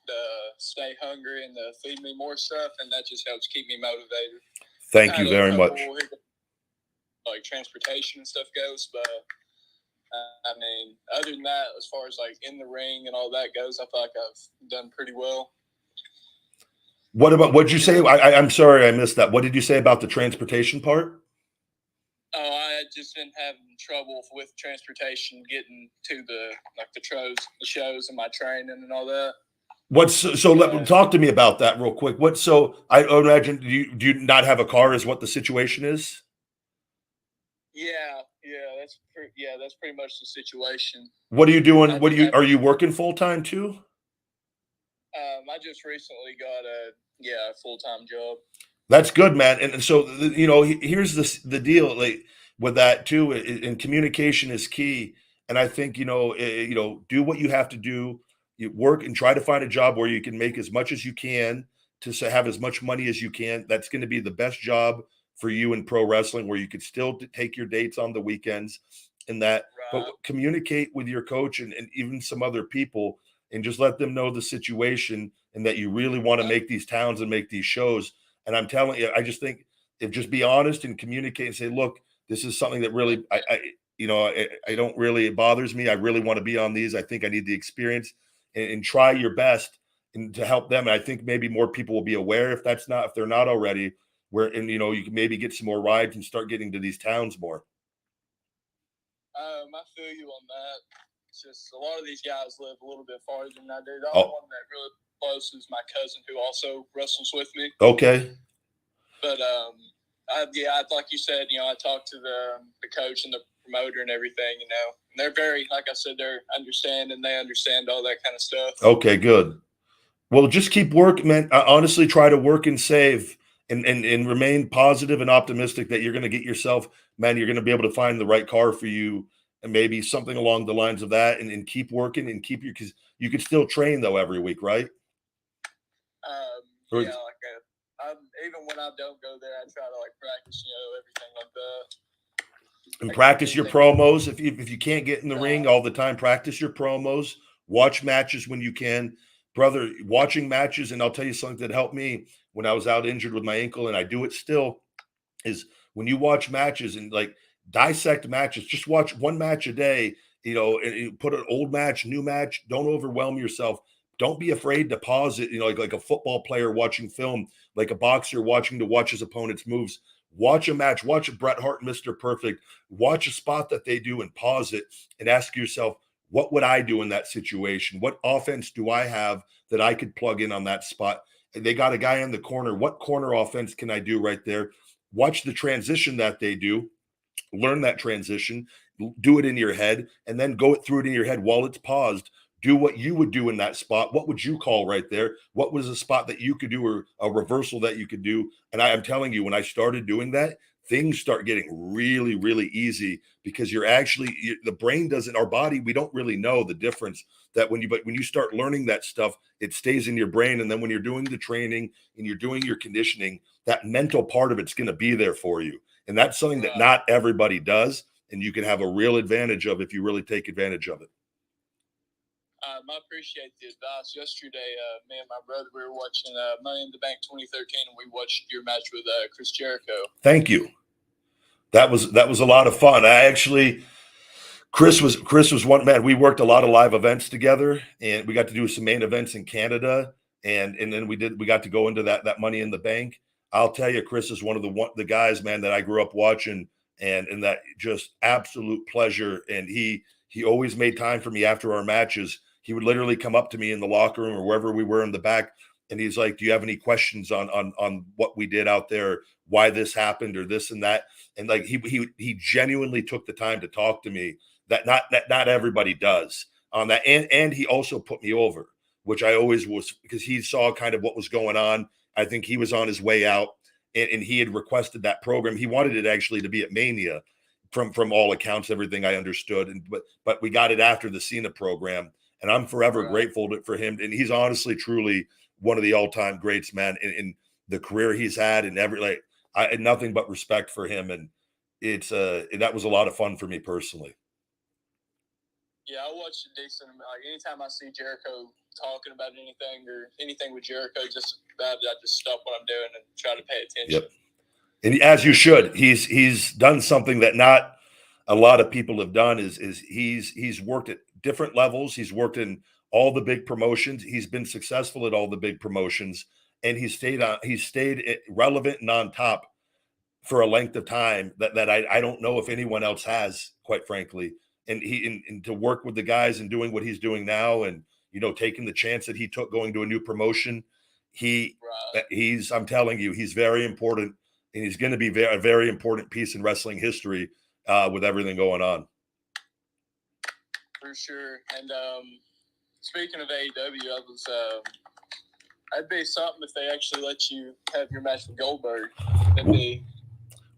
stay hungry and feed me more stuff, and that just helps keep me motivated. Thank you very much. Like transportation and stuff goes, but I mean, other than that, as far as like in the ring and all that goes, I feel like I've done pretty well. What'd you say? I'm sorry, I missed that. What did you say about the transportation part? Oh, I had just been having trouble with transportation, getting to the shows and my training and all that. Talk to me about that real quick. I imagine, do you not have a car is what the situation is? Yeah, that's pretty much the situation. What are you doing? Are you working full time too? I just recently got a full-time job. That's good, man. And so, here's the deal, like with that too, and communication is key. And I think, do what you have to do. You work and try to find a job where you can make as much as you can to have as much money as you can. That's going to be the best job for you in pro wrestling, where you could still take your dates on the weekends and that, right. But communicate with your coach and even some other people, and just let them know the situation and that you really want to make these towns and make these shows. And I'm telling you, I just think, if just be honest and communicate and say, look, this is something that really, I don't really, it bothers me. I really want to be on these. I think I need the experience, and try your best and to help them. And I think maybe more people will be aware if they're not already, you can maybe get some more rides and start getting to these towns more. I feel you on that. It's just a lot of these guys live a little bit farther than I do. The only one that really close is my cousin, who also wrestles with me. Okay. But like you said, I talked to the coach and the promoter and everything. And they're very, like I said, they're understanding. They understand all that kind of stuff. Okay, good. Well, just keep working, man. Honestly, try to work and save, and remain positive and optimistic that you're going to get yourself, man. You're going to be able to find the right car for you, and maybe something along the lines of that, and keep working and because you could still train though every week, right? Even when I don't go there, I try to practice, everything like that. And practice your promos. If you can't get in the ring all the time, practice your promos. Watch matches when you can, brother. Watching matches, and I'll tell you something that helped me when I was out injured with my ankle, and I do it still, is when you watch matches and dissect matches. Just watch one match a day, and put an old match, new match. Don't overwhelm yourself. Don't be afraid to pause it, like a football player watching film, like a boxer watch his opponent's moves. Watch a match, watch Bret Hart, Mr. Perfect, watch a spot that they do and pause it and ask yourself, what would I do in that situation? What offense do I have that I could plug in on that spot? And they got a guy in the corner. What corner offense can I do right there? Watch the transition that they do. Learn that transition, do it in your head, and then go through it in your head while it's paused. Do what you would do in that spot. What would you call right there? What was a spot that you could do, or a reversal that you could do? And I am telling you, when I started doing that, things start getting really, really easy, because the brain doesn't, our body, we don't really know the difference but when you start learning that stuff, it stays in your brain. And then when you're doing the training and you're doing your conditioning, that mental part of it's going to be there for you. And that's something that not everybody does. And you can have a real advantage of if you really take advantage of it. I appreciate the advice. Yesterday, me and my brother, we were watching Money in the Bank 2013, and we watched your match with Chris Jericho. Thank you. That was a lot of fun. Chris was one man. We worked a lot of live events together, and we got to do some main events in Canada, and then we got to go into that Money in the Bank. I'll tell you, Chris is one of the guys, man, that I grew up watching, and that just absolute pleasure. And he always made time for me after our matches. He would literally come up to me in the locker room or wherever we were in the back, and he's like, "Do you have any questions on what we did out there? Why this happened or this and that?" And like he genuinely took the time to talk to me. That not everybody does on that. And he also put me over, which I always was, because he saw kind of what was going on. I think he was on his way out, and he had requested that program. He wanted it actually to be at Mania from all accounts, everything I understood. But we got it after the Cena program, and I'm forever grateful for him. And he's honestly, truly one of the all-time greats, man, in the career he's had, and I had nothing but respect for him. And that was a lot of fun for me personally. Yeah, I watched a decent amount. Like, anytime I see Jericho talking about anything with Jericho, I just stop what I'm doing and try to pay attention. Yep. And as you should, he's done something that not a lot of people have done. Is he's worked at different levels. He's worked in all the big promotions. He's been successful at all the big promotions, and he's stayed relevant and on top for a length of time that I don't know if anyone else has, quite frankly. And to work with the guys and doing what he's doing now, and taking the chance that he took going to a new promotion, I'm telling you, he's very important, and he's going to be a very important piece in wrestling history with everything going on. For sure. And speaking of AEW, I'd be something if they actually let you have your match with Goldberg.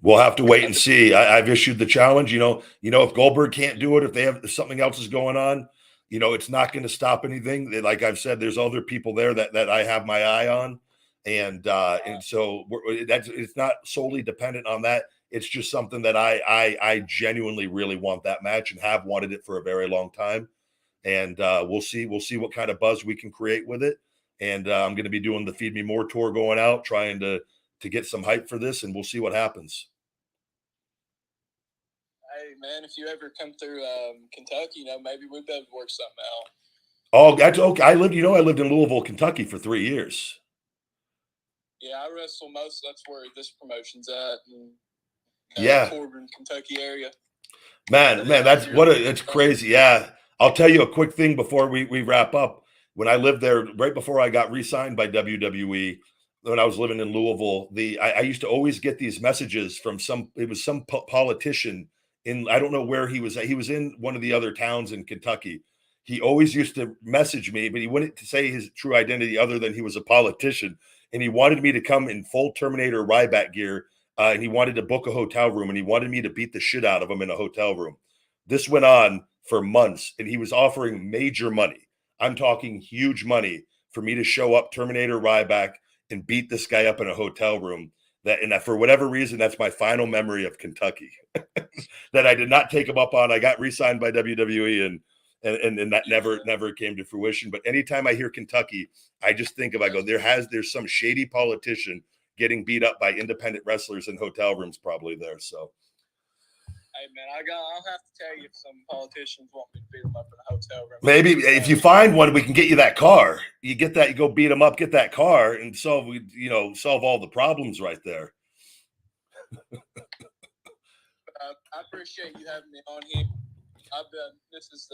We'll have to wait and see. I've issued the challenge. If Goldberg can't do it, if something else is going on, it's not going to stop anything. Like I've said, there's other people there that I have my eye on, and so it's not solely dependent on that. It's just something that I genuinely really want that match, and have wanted it for a very long time. And we'll see what kind of buzz we can create with it. And I'm going to be doing the Feed Me More tour, going out, trying to get some hype for this, and we'll see what happens. Hey man, if you ever come through Kentucky, maybe we'd be able to work something out. Oh, that's okay. I lived in Louisville, Kentucky for 3 years. Yeah, I wrestle most. That's where this promotion's at. Corbin, Kentucky area. Man, it's crazy. Yeah, I'll tell you a quick thing before we wrap up. When I lived there, right before I got re-signed by WWE, when I was living in Louisville, I used to always get these messages from some politician in, I don't know where he was at. He was in one of the other towns in Kentucky. He always used to message me, but he wouldn't say his true identity other than he was a politician. And he wanted me to come in full Terminator Ryback gear, and he wanted to book a hotel room, and he wanted me to beat the shit out of him in a hotel room. This went on for months, and he was offering major money. I'm talking huge money for me to show up Terminator Ryback and beat this guy up in a hotel room. And for whatever reason, that's my final memory of Kentucky that I did not take him up on. I got re-signed by WWE, and that never came to fruition. But anytime I hear Kentucky, I just think of, there's some shady politician getting beat up by independent wrestlers in hotel rooms probably there. So, hey man, I'll have to tell you if some politicians want me to beat them up in a hotel room. Maybe if you find one, we can get you that car. You get that, you go beat them up, get that car, and solve all the problems right there. I appreciate you having me on here. This is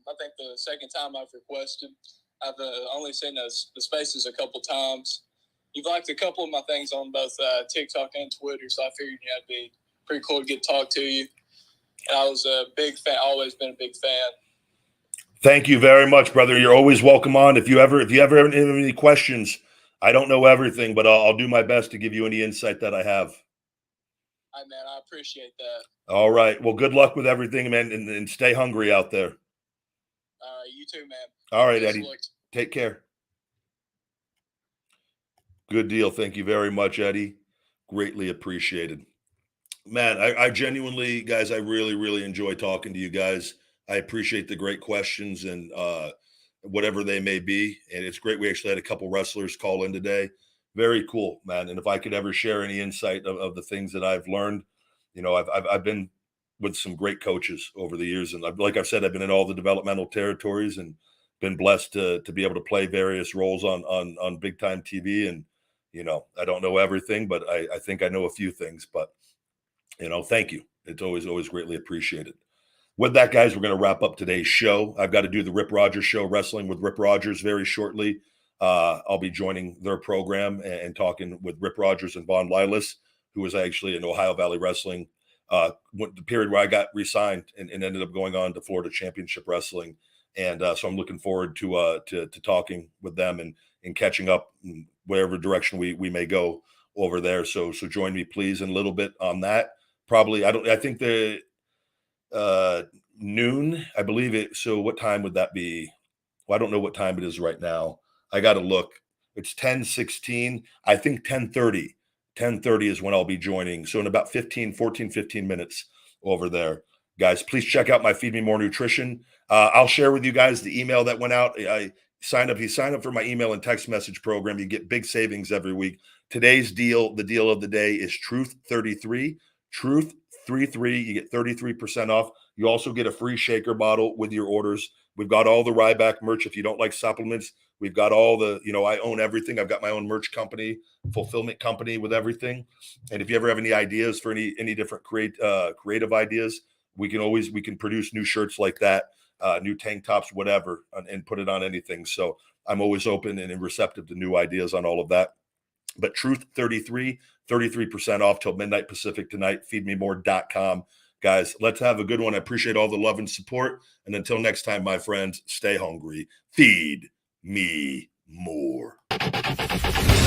I think the second time I've requested. I've only seen the spaces a couple times. You've liked a couple of my things on both TikTok and Twitter, so I figured it'd be pretty cool to get to talk to you. And I was a big fan, always been a big fan. Thank you very much, brother. You're always welcome on. If you ever have any questions, I don't know everything, but I'll do my best to give you any insight that I have. Hi, man. I appreciate that. All right. Well, good luck with everything, man, and stay hungry out there. You too, man. All right, Eddie. Take care. Good deal. Thank you very much, Eddie. Greatly appreciated. Man, I genuinely, guys, I really, really enjoy talking to you guys. I appreciate the great questions, and whatever they may be. And it's great. We actually had a couple wrestlers call in today. Very cool, man. And if I could ever share any insight of the things that I've learned, you know, I've been with some great coaches over the years. And like I've said, I've been in all the developmental territories and been blessed to be able to play various roles on big time TV. And, you know, I don't know everything, but I think I know a few things, but, you know, thank you. It's always greatly appreciated. With that, guys, we're going to wrap up today's show. I've got to do the Rip Rogers show, Wrestling with Rip Rogers, very shortly. I'll be joining their program and talking with Rip Rogers and Von Lilas, who was actually in Ohio Valley Wrestling, the period where I got re-signed and ended up going on to Florida Championship Wrestling. And so I'm looking forward to talking with them and catching up in whatever direction we may go over there. So join me, please, in a little bit on that. Probably, I think the noon, I believe it. So what time would that be? Well, I don't know what time it is right now. I got to look. It's 10:16. I think 10:30. 10:30 is when I'll be joining. So in about 15 minutes over there. Guys, please check out my Feed Me More Nutrition. I'll share with you guys the email that went out. I signed up. You sign up for my email and text message program. You get big savings every week. Today's deal, the deal of the day is Truth 33. Truth 33. You get 33% off. You also get a free shaker bottle with your orders. We've got all the Ryback merch. If you don't like supplements, we've got all the, you know, I own everything. I've got my own merch company, fulfillment company with everything. And if you ever have any ideas for any different creative ideas, we can produce new shirts like that, new tank tops, whatever, and put it on anything. So I'm always open and receptive to new ideas on all of that. But Truth 33, 33% off till midnight Pacific tonight, feedmemore.com. Guys, let's have a good one. I appreciate all the love and support. And until next time, my friends, stay hungry. Feed me more.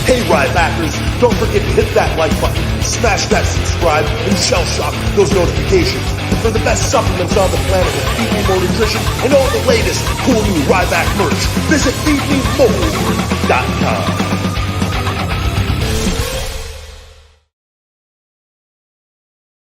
Hey, Rybackers, don't forget to hit that like button, smash that subscribe, and shell shock those notifications for the best supplements on the planet with Feed Me More Nutrition and all the latest cool new Ryback merch. Visit feedmemore.com.